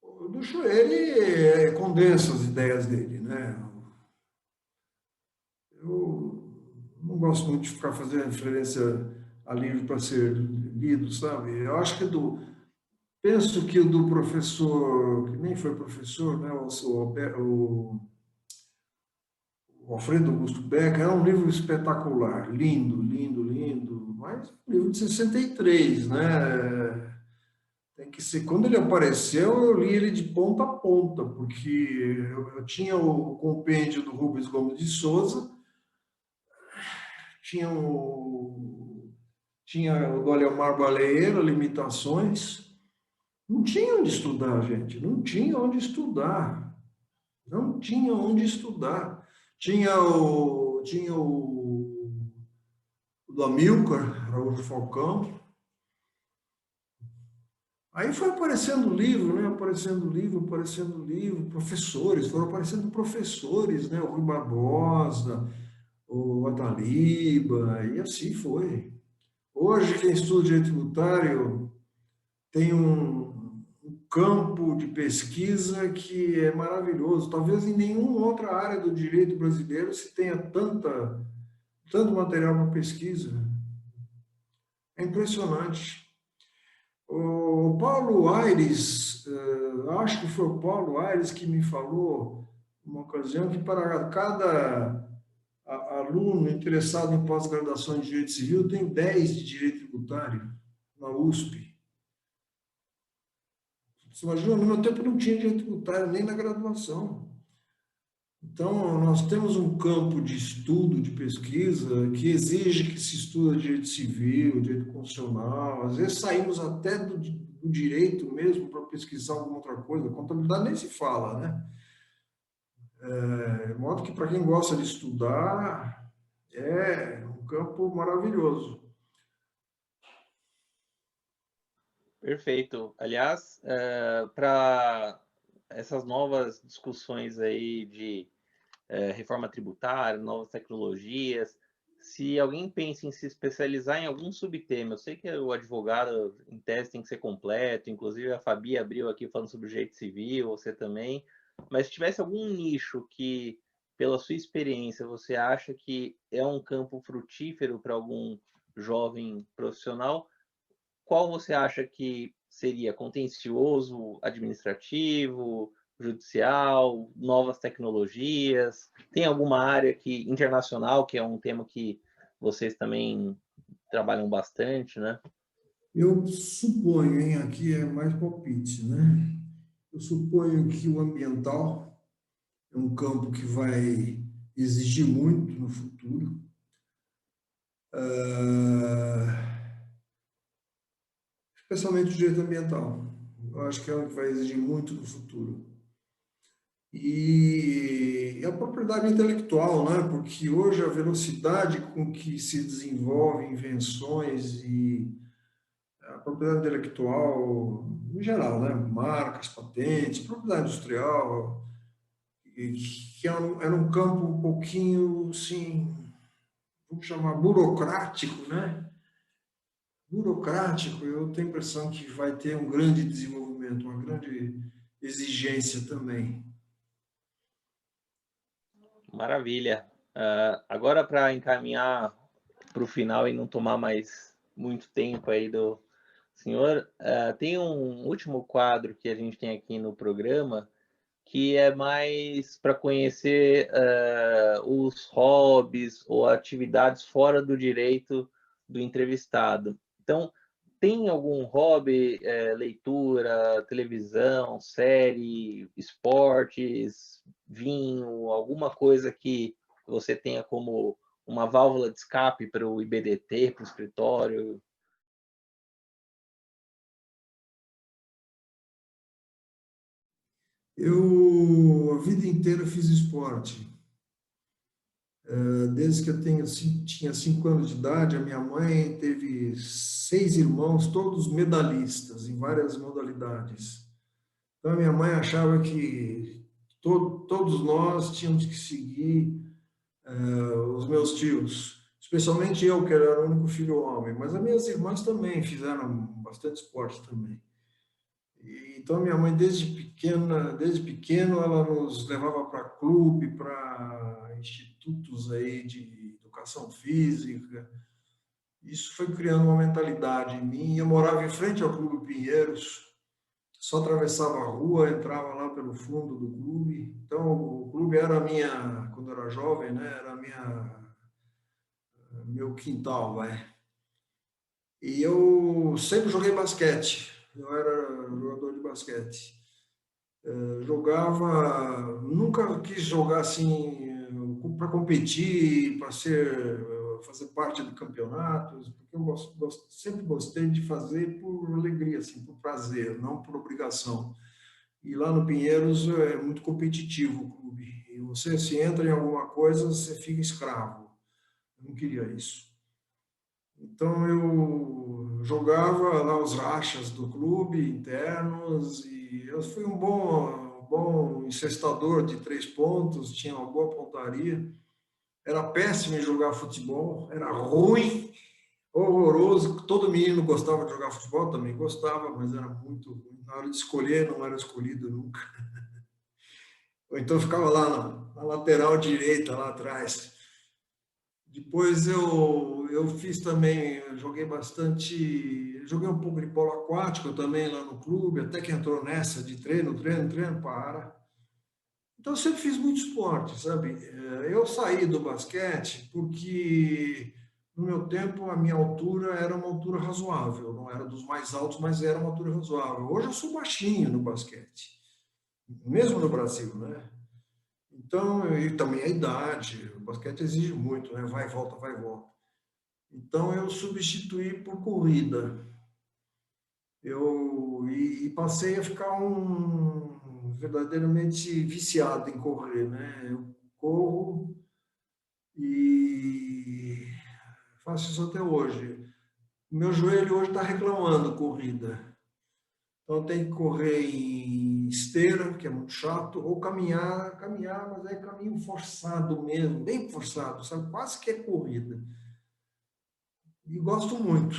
O do Schwery condensa as ideias dele, né? Eu não gosto muito de ficar fazendo referência a livro para ser lido, sabe? Eu acho que penso que o do professor, que nem foi professor, né? O Alfredo Augusto Becker, é um livro espetacular, lindo, mas um livro de 63, né? Tem que ser. Quando ele apareceu, eu li ele de ponta a ponta, porque eu tinha o compêndio do Rubens Gomes de Souza, tinha o do Alemar Baleeira, Limitações. Não tinha onde estudar, gente, não tinha onde estudar. Não tinha onde estudar. Tinha o do Amilcar, Araújo Falcão. Aí foi aparecendo livro, né? Aparecendo livro, professores, foram aparecendo professores, né? O Rui Barbosa, o Ataliba, e assim foi. Hoje, quem estuda direito tributário tem um campo de pesquisa que é maravilhoso. Talvez em nenhuma outra área do direito brasileiro se tenha tanto material para pesquisa. É impressionante. O Paulo Aires, acho que foi o Paulo Aires que me falou, uma ocasião, que para cada aluno interessado em pós-graduação em Direito Civil, tem 10 de Direito Tributário na USP. Você imagina, no meu tempo não tinha Direito Tributário nem na graduação. Então, nós temos um campo de estudo, de pesquisa, que exige que se estuda direito civil, direito constitucional. Às vezes saímos até do direito mesmo para pesquisar alguma outra coisa. Contabilidade nem se fala, né? De modo que, para quem gosta de estudar, é um campo maravilhoso. Perfeito. Aliás, para essas novas discussões aí de reforma tributária, novas tecnologias, se alguém pensa em se especializar em algum subtema, eu sei que o advogado, em tese, tem que ser completo, inclusive a Fabi abriu aqui falando sobre o direito civil, você também, mas se tivesse algum nicho que, pela sua experiência, você acha que é um campo frutífero para algum jovem profissional, qual você acha que seria contencioso, administrativo, judicial, novas tecnologias? Tem alguma área que internacional, que é um tema que vocês também trabalham bastante, né? Eu suponho, hein, aqui é mais palpite, né? Eu suponho que o ambiental é um campo que vai exigir muito no futuro. Especialmente o direito ambiental. Eu acho que é um que vai exigir muito no futuro. E a propriedade intelectual, né? Porque hoje a velocidade com que se desenvolvem invenções e a propriedade intelectual, em geral, né? Marcas, patentes, propriedade industrial, que era um campo um pouquinho, assim, vamos chamar burocrático, né? Burocrático, eu tenho a impressão que vai ter um grande desenvolvimento, uma grande exigência também. Maravilha. Agora, para encaminhar para o final e não tomar mais muito tempo aí do senhor, tem um último quadro que a gente tem aqui no programa, que é mais para conhecer os hobbies ou atividades fora do direito do entrevistado. Então, tem algum hobby, leitura, televisão, série, esportes, vinho, alguma coisa que você tenha como uma válvula de escape para o IBDT, para o escritório? Eu, a vida inteira, fiz esporte. Desde que eu tinha 5 anos de idade, a minha mãe teve 6 irmãos, todos medalhistas em várias modalidades. Então, a minha mãe achava que todos nós tínhamos que seguir os meus tios, especialmente eu, que era o único filho homem, mas as minhas irmãs também fizeram bastante esporte também. Então, minha mãe, desde pequeno, ela nos levava para clube, para institutos aí de educação física. Isso foi criando uma mentalidade em mim. Eu morava em frente ao Clube Pinheiros, só atravessava a rua, entrava lá pelo fundo do clube. Então, o clube era quando eu era jovem, né, era meu quintal, vai. E eu sempre joguei basquete. Eu era jogador de basquete. Jogava, nunca quis jogar assim para competir, para ser fazer parte de campeonatos, porque eu sempre gostei de fazer por alegria, assim, por prazer, não por obrigação. E lá no Pinheiros é muito competitivo o clube. E você, se entra em alguma coisa, você fica escravo. Eu não queria isso. Então, eu jogava lá os rachas do clube internos e eu fui um bom encestador de 3 pontos, tinha uma boa pontaria. Era péssimo em jogar futebol, era ruim, horroroso. Todo menino gostava de jogar futebol, também gostava, mas era muito ruim. Na hora de escolher, não era escolhido nunca. Ou então ficava lá na lateral direita, lá atrás. Depois eu fiz também, eu joguei bastante, joguei um pouco de polo aquático também lá no clube, até que entrou nessa de treino, para. Então eu sempre fiz muito esporte, sabe? Eu saí do basquete porque no meu tempo a minha altura era uma altura razoável, não era dos mais altos, mas era uma altura razoável. Hoje eu sou baixinho no basquete, mesmo no Brasil, né? Então, e também a idade, o basquete exige muito, né? Vai e volta, vai e volta. Então, eu substituí por corrida. E passei a ficar verdadeiramente viciado em correr, né? Eu corro e faço isso até hoje. O meu joelho hoje está reclamando corrida. Então, eu tenho que correr em esteira, que é muito chato, ou caminhar, mas é caminho forçado mesmo, bem forçado, sabe? Quase que é corrida. E gosto muito.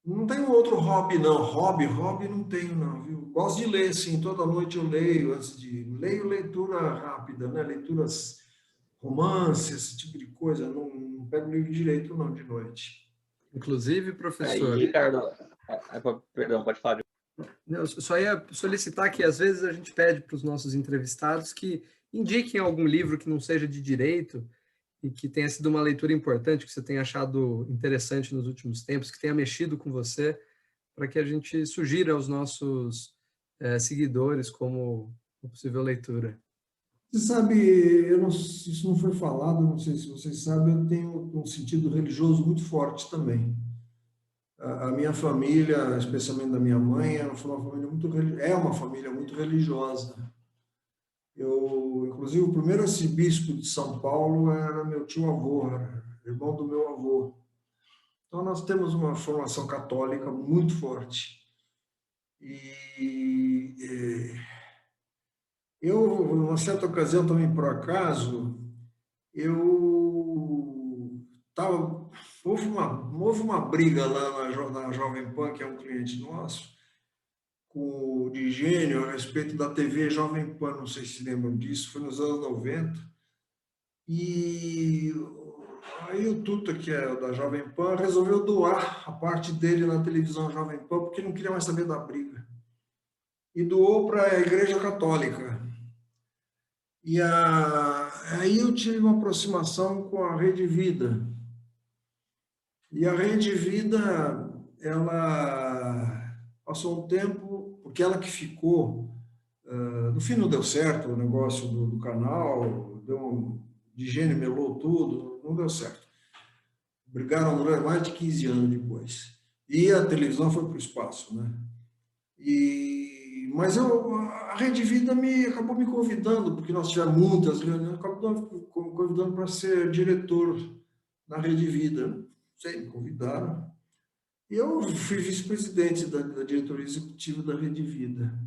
Não tenho outro hobby, não. Hobby não tenho, não, viu? Gosto de ler, sim. Toda noite eu leio, leio leitura rápida, né? Leituras, romances, esse tipo de coisa. Não pego livro direito, não, de noite. Inclusive, professor... Aí, Ricardo, perdão, pode falar. Eu só ia solicitar que, às vezes, a gente pede para os nossos entrevistados que indiquem algum livro que não seja de direito e que tenha sido uma leitura importante, que você tenha achado interessante nos últimos tempos, que tenha mexido com você, para que a gente sugira aos nossos seguidores como possível leitura. Você sabe, isso não foi falado, não sei se vocês sabem, eu tenho um sentido religioso muito forte também. A minha família, especialmente da minha mãe, é uma família muito religiosa. Inclusive, o primeiro arcebispo de São Paulo era meu tio-avô, irmão do meu avô. Então, nós temos uma formação católica muito forte. Eu, numa certa ocasião, também por acaso, houve uma briga lá na Jovem Pan, que é um cliente nosso, com o Digênio a respeito da TV Jovem Pan, não sei se lembram disso, foi nos anos 90. E aí o Tuta, que é da Jovem Pan, resolveu doar a parte dele na televisão Jovem Pan, porque não queria mais saber da briga. E doou para a Igreja Católica. E aí eu tive uma aproximação com a Rede Vida. E a Rede Vida, ela passou um tempo, porque ela que ficou, no fim não deu certo o negócio do canal, Digênio melou tudo, não deu certo. Brigaram durante mais de 15 anos depois. E a televisão foi para o espaço, né? Mas a Rede Vida acabou me convidando, porque nós tivemos muitas reuniões, acabou me convidando para ser diretor na Rede Vida. Não sei, me convidaram. E eu fui vice-presidente da diretoria executiva da Rede Vida.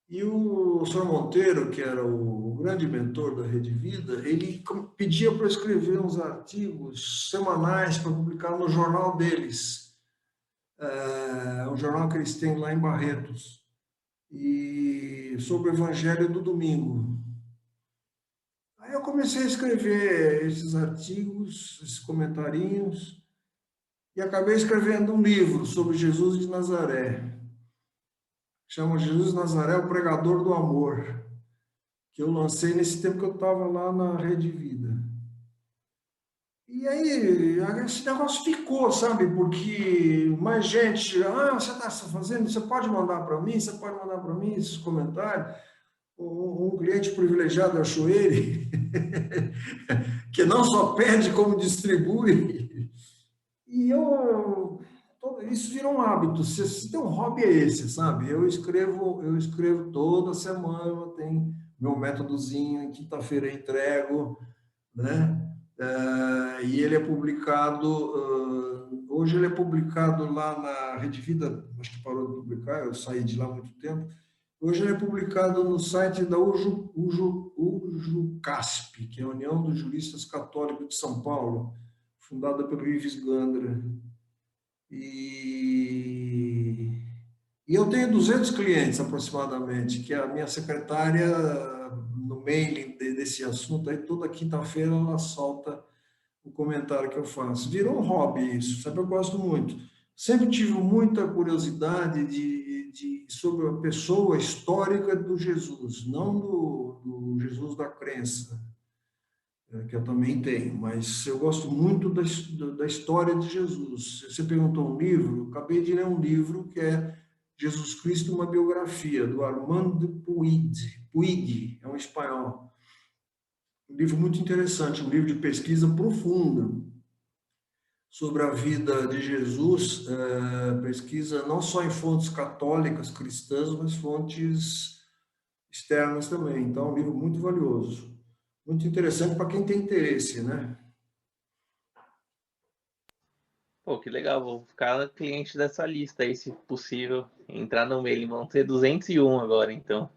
E o Sr. Monteiro, que era o grande mentor da Rede Vida, ele pedia para eu escrever uns artigos semanais para publicar no jornal deles, o jornal que eles têm lá em Barretos, e sobre o Evangelho do Domingo. Aí eu comecei a escrever esses artigos, esses comentarinhos, e acabei escrevendo um livro sobre Jesus de Nazaré. Chama Jesus de Nazaré, o Pregador do Amor, que eu lancei nesse tempo que eu estava lá na Rede Vida. E aí, esse negócio ficou, sabe? Porque mais gente, você está fazendo, você pode mandar para mim esses comentários. um cliente privilegiado achou ele, que não só pede, como distribui. E isso virou um hábito. Se tem um hobby, é esse, sabe? Eu escrevo toda semana, tem meu métodozinho, em quinta-feira eu entrego, né? E ele é publicado, hoje ele é publicado lá na Rede Vida, acho que parou de publicar, eu saí de lá há muito tempo. Hoje ele é publicado no site da UJUCASP, que é a União dos Juristas Católicos de São Paulo, fundada pelo Ives Gandra. E eu tenho 200 clientes aproximadamente, que a minha secretária, no mailing desse assunto, aí toda quinta-feira ela solta o comentário que eu faço. Virou um hobby isso, sabe? Eu gosto muito. Sempre tive muita curiosidade sobre a pessoa histórica do Jesus, não do Jesus da crença, que eu também tenho, mas eu gosto muito da história de Jesus. Você perguntou um livro, eu acabei de ler um livro que é Jesus Cristo, uma biografia, do Armand Puig, é um espanhol. Um livro muito interessante, um livro de pesquisa profunda sobre a vida de Jesus, pesquisa não só em fontes católicas, cristãs, mas fontes externas também. Então, é um livro muito valioso, muito interessante para quem tem interesse, né? Pô, que legal, vou ficar cliente dessa lista aí, se possível, entrar no mail, vão ter 201 agora, então.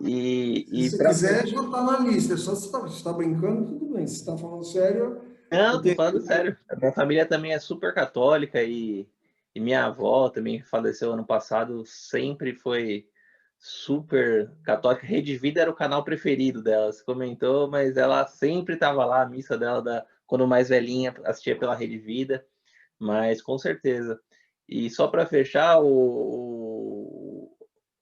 Se você quiser, já está na lista, é só se você está brincando, tudo bem, se está falando sério... Não, tô falando sério. A minha família também é super católica e minha avó também faleceu ano passado, sempre foi super católica. Rede Vida era o canal preferido dela, você comentou, mas ela sempre estava lá, a missa dela, quando mais velhinha, assistia pela Rede Vida, mas com certeza. E só para fechar,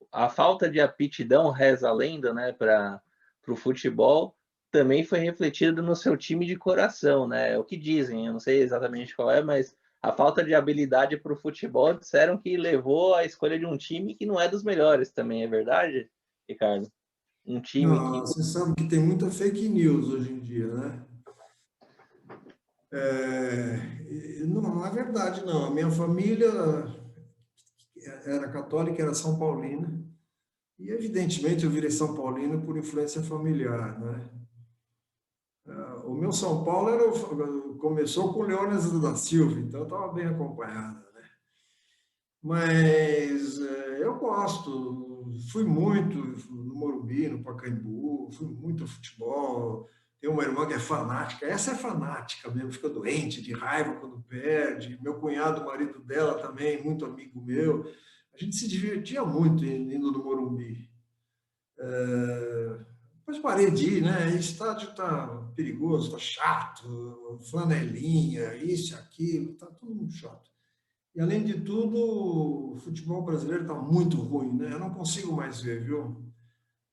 a falta de aptidão, reza a lenda, né, para o futebol, também foi refletida no seu time de coração, né? É o que dizem, eu não sei exatamente qual é, mas a falta de habilidade para o futebol disseram que levou à escolha de um time que não é dos melhores também, é verdade, Ricardo? Um time Não, que... você sabe que tem muita fake news hoje em dia, né? Não é verdade, não. A minha família era católica, era São Paulina, e evidentemente eu virei São Paulino por influência familiar, né? O meu São Paulo começou com o Leônidas da Silva, então eu estava bem acompanhado, né? Mas eu gosto, fui muito no Morumbi, no Pacaembu, fui muito ao futebol. Tenho uma irmã que é fanática, essa é fanática mesmo, fica doente, de raiva quando perde. Meu cunhado, o marido dela também, muito amigo meu. A gente se divertia muito indo no Morumbi. Depois parei de ir, né? Estádio está perigoso, está chato, flanelinha, isso, aquilo, está tudo muito chato. E, além de tudo, o futebol brasileiro está muito ruim, né? Eu não consigo mais ver, viu?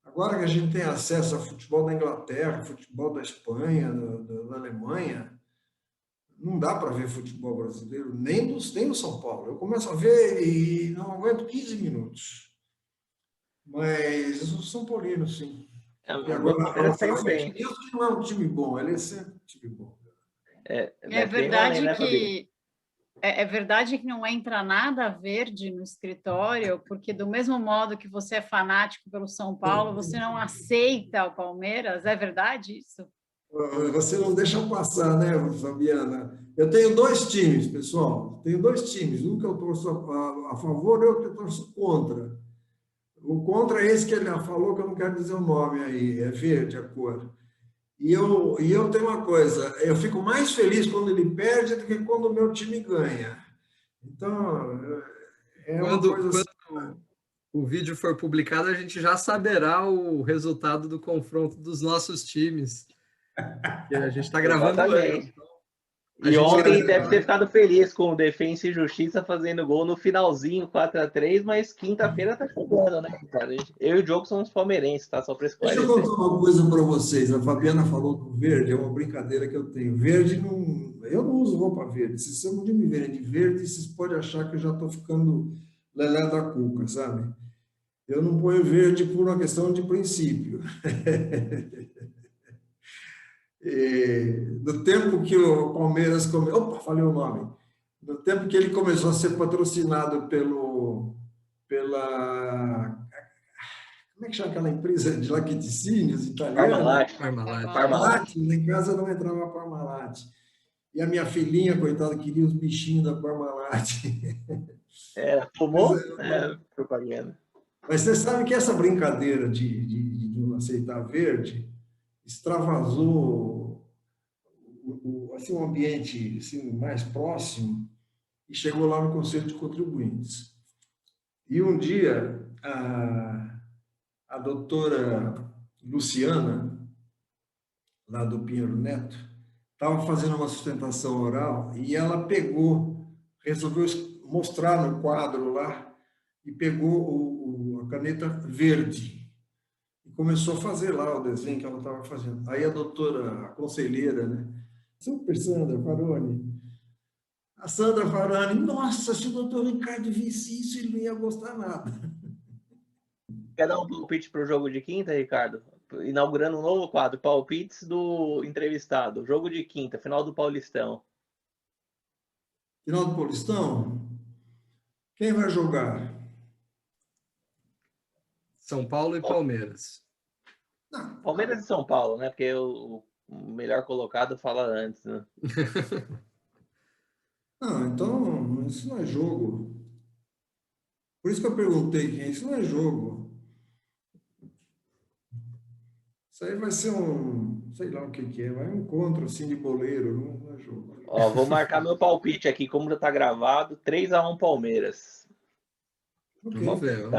Agora que a gente tem acesso ao futebol da Inglaterra, futebol da Espanha, da Alemanha, não dá para ver futebol brasileiro, nem no São Paulo. Eu começo a ver e não aguento 15 minutos. Mas eu sou São Paulino, sim. E Meu agora, Palmeiras a saiu fake bem. news que não é um time bom, ele é sempre um time bom. É Mas tem uma lei, verdade né, Fabi? que é verdade que não entra nada verde no escritório, porque do mesmo modo que você é fanático pelo São Paulo, você não aceita o Palmeiras, é verdade isso? Você não deixa passar, né, Fabiana? Eu tenho 2 times, pessoal. Tenho 2 times. Um que eu torço a favor e outro que eu torço contra. O contra é esse que ele falou, que eu não quero dizer o nome aí. É verde a cor. E eu tenho uma coisa. Eu fico mais feliz quando ele perde do que quando o meu time ganha. Então, é uma coisa assim. Quando o vídeo for publicado, a gente já saberá o resultado do confronto dos nossos times. E a gente está gravando Exatamente. antes. E ontem deve ter ficado feliz com o Defensa e Justiça fazendo gol no finalzinho, 4-3, mas quinta-feira tá chegando, né, cara? Eu e o Diogo somos palmeirenses, tá? Só para Deixa eu esclarecer. contar uma coisa para vocês. A Fabiana falou do verde, é uma brincadeira que eu tenho. Verde não. Eu não uso roupa verde. Se vocês de me verem de verde, vocês podem achar que eu já estou ficando lelé da cuca, sabe? Eu não ponho verde por uma questão de princípio. No tempo que o Palmeiras opa, falei o nome. No tempo que ele começou a ser patrocinado pela, como é que chama aquela empresa de laticínios italiana? Parmalat. Parmalat. Parmalat. Lá em casa não entrava Parmalat. E a minha filhinha, coitada, queria os bichinhos da Parmalat. Tomou? Propaganda. Mas você sabe que essa brincadeira de não aceitar verde extravasou assim, um ambiente assim, mais próximo e chegou lá no Conselho de Contribuintes. E um dia, a doutora Luciana, lá do Pinheiro Neto, estava fazendo uma sustentação oral e ela resolveu mostrar no quadro lá e pegou a caneta verde e começou a fazer lá o desenho que ela estava fazendo. Aí a doutora, a conselheira, né? Super Sandra Faroni. A Sandra Faroni, nossa, se o doutor Ricardo visse isso, ele não ia gostar nada. Quer dar um palpite para o jogo de quinta, Ricardo? Inaugurando um novo quadro, palpites do entrevistado. Jogo de quinta, final do Paulistão. Final do Paulistão? Quem vai jogar? São Paulo e Palmeiras. Não. Palmeiras e São Paulo, né? Porque o melhor colocado fala antes, né? Não, então, isso não é jogo. Por isso que eu perguntei quem, isso não é jogo. Isso aí vai ser sei lá o que é, vai um encontro assim de boleiro, não é jogo. Ó, vou marcar meu palpite aqui, como já tá gravado, 3-1 Palmeiras. Okay. Vamos ver.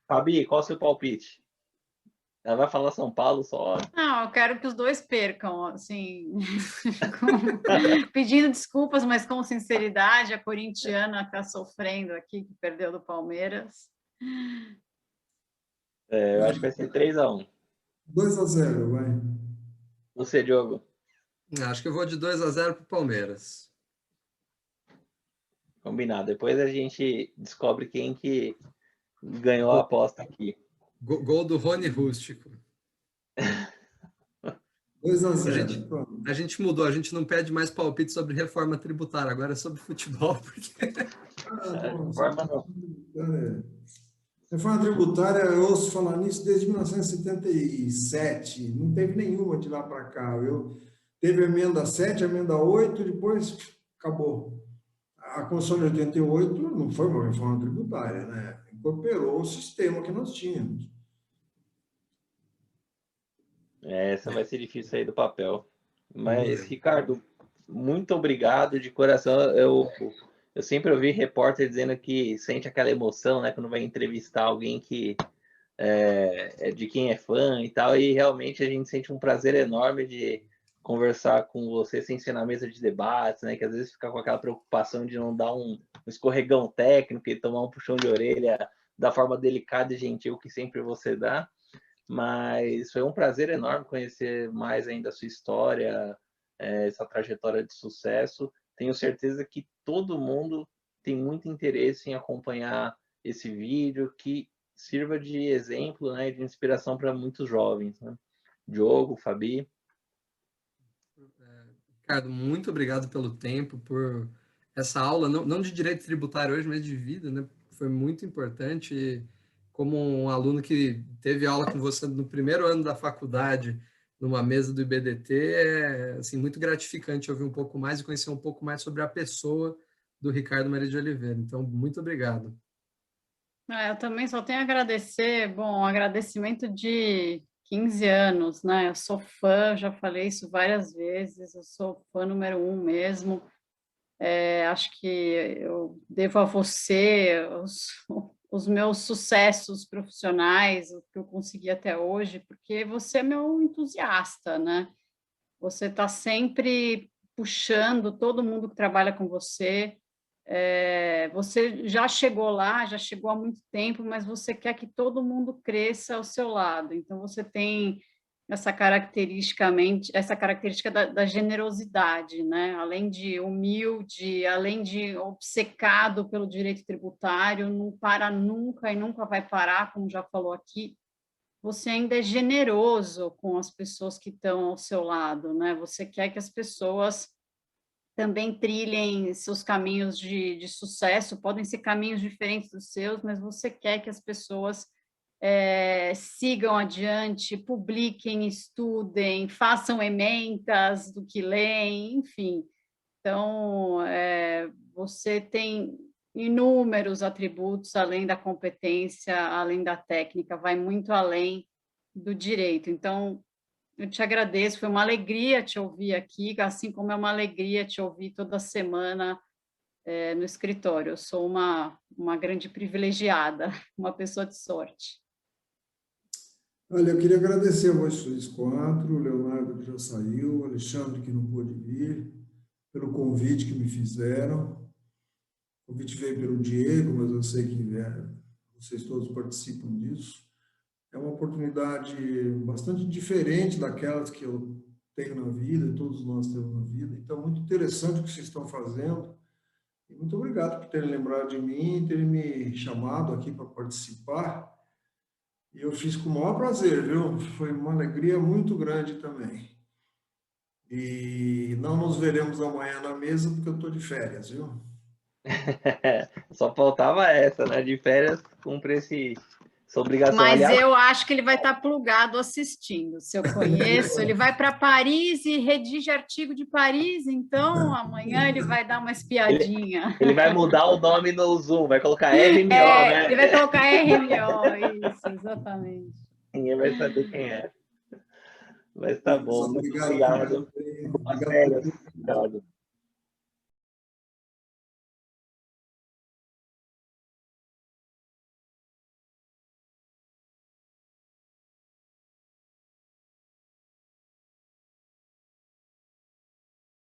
Fabi, qual é o seu palpite? Ela vai falar São Paulo só. Não, eu quero que os dois percam, assim, pedindo desculpas, mas com sinceridade, a corintiana está sofrendo aqui, que perdeu do Palmeiras. Eu acho que vai ser 3-1. 2-0, vai. Você, Diogo? Acho que eu vou de 2-0 para o Palmeiras. Combinado. Depois a gente descobre quem que ganhou a aposta aqui. Gol do Rony Rústico. 2-0. A gente mudou, a gente não pede mais palpite sobre reforma tributária, agora é sobre futebol. Reforma tributária, eu ouço falar nisso desde 1977, não teve nenhuma de lá para cá. Teve a emenda 7, a emenda 8, depois acabou. A Constituição de 88 não foi uma reforma tributária, né? Incorporou o sistema que nós tínhamos. Essa vai ser difícil sair do papel. Mas, Ricardo, muito obrigado de coração. Eu sempre ouvi repórter dizendo que sente aquela emoção, né, quando vai entrevistar alguém que de quem é fã e tal, e realmente a gente sente um prazer enorme de conversar com você sem ser na mesa de debates, né, que às vezes fica com aquela preocupação de não dar um escorregão técnico e tomar um puxão de orelha da forma delicada e gentil que sempre você dá. Mas foi um prazer enorme conhecer mais ainda a sua história, essa trajetória de sucesso. Tenho certeza que todo mundo tem muito interesse em acompanhar esse vídeo, que sirva de exemplo, né, de inspiração para muitos jovens, né? Diogo, Fabi. Ricardo, muito obrigado pelo tempo, por essa aula, não de direito tributário hoje, mas de vida, né? Foi muito importante. Como um aluno que teve aula com você no primeiro ano da faculdade, numa mesa do IBDT, é assim, muito gratificante ouvir um pouco mais e conhecer um pouco mais sobre a pessoa do Ricardo Maria de Oliveira. Então, muito obrigado. Eu também só tenho a agradecer, um agradecimento de 15 anos, né? Eu sou fã, já falei isso várias vezes, eu sou fã número 1 mesmo. Acho que eu devo a você os meus sucessos profissionais, o que eu consegui até hoje, porque você é meu entusiasta, né? Você está sempre puxando todo mundo que trabalha com você. Você já chegou lá, já chegou há muito tempo, mas você quer que todo mundo cresça ao seu lado. Então, você tem essa característica da generosidade, né? Além de humilde, além de obcecado pelo direito tributário, não para nunca e nunca vai parar, como já falou aqui, você ainda é generoso com as pessoas que estão ao seu lado, né? Você quer que as pessoas também trilhem seus caminhos de sucesso, podem ser caminhos diferentes dos seus, mas você quer que as pessoas sigam adiante, publiquem, estudem, façam ementas do que leem, enfim. Então, você tem inúmeros atributos, além da competência, além da técnica, vai muito além do direito. Então, eu te agradeço, foi uma alegria te ouvir aqui, assim como é uma alegria te ouvir toda semana no escritório. Eu sou uma grande privilegiada, uma pessoa de sorte. Olha, eu queria agradecer a vocês quatro, o Leonardo que já saiu, o Alexandre que não pôde vir, pelo convite que me fizeram. O convite veio pelo Diego, mas eu sei que vocês todos participam disso. É uma oportunidade bastante diferente daquelas que eu tenho na vida, e todos nós temos na vida. Então, muito interessante o que vocês estão fazendo. E muito obrigado por terem lembrado de mim, terem me chamado aqui para participar. E eu fiz com o maior prazer, viu? Foi uma alegria muito grande também. E não nos veremos amanhã na mesa, porque eu estou de férias, viu? Só faltava essa, né? De férias, cumpre essa obrigação. Mas aliás, eu acho que ele vai estar plugado assistindo, se eu conheço. Ele vai para Paris e redige artigo de Paris, então amanhã ele vai dar uma espiadinha. Ele vai mudar o nome no Zoom, vai colocar RMO, né? Ele vai colocar RMO, isso, exatamente. Ninguém vai saber quem é. Mas tá bom, muito Obrigado. obrigado. Obrigado. Obrigado.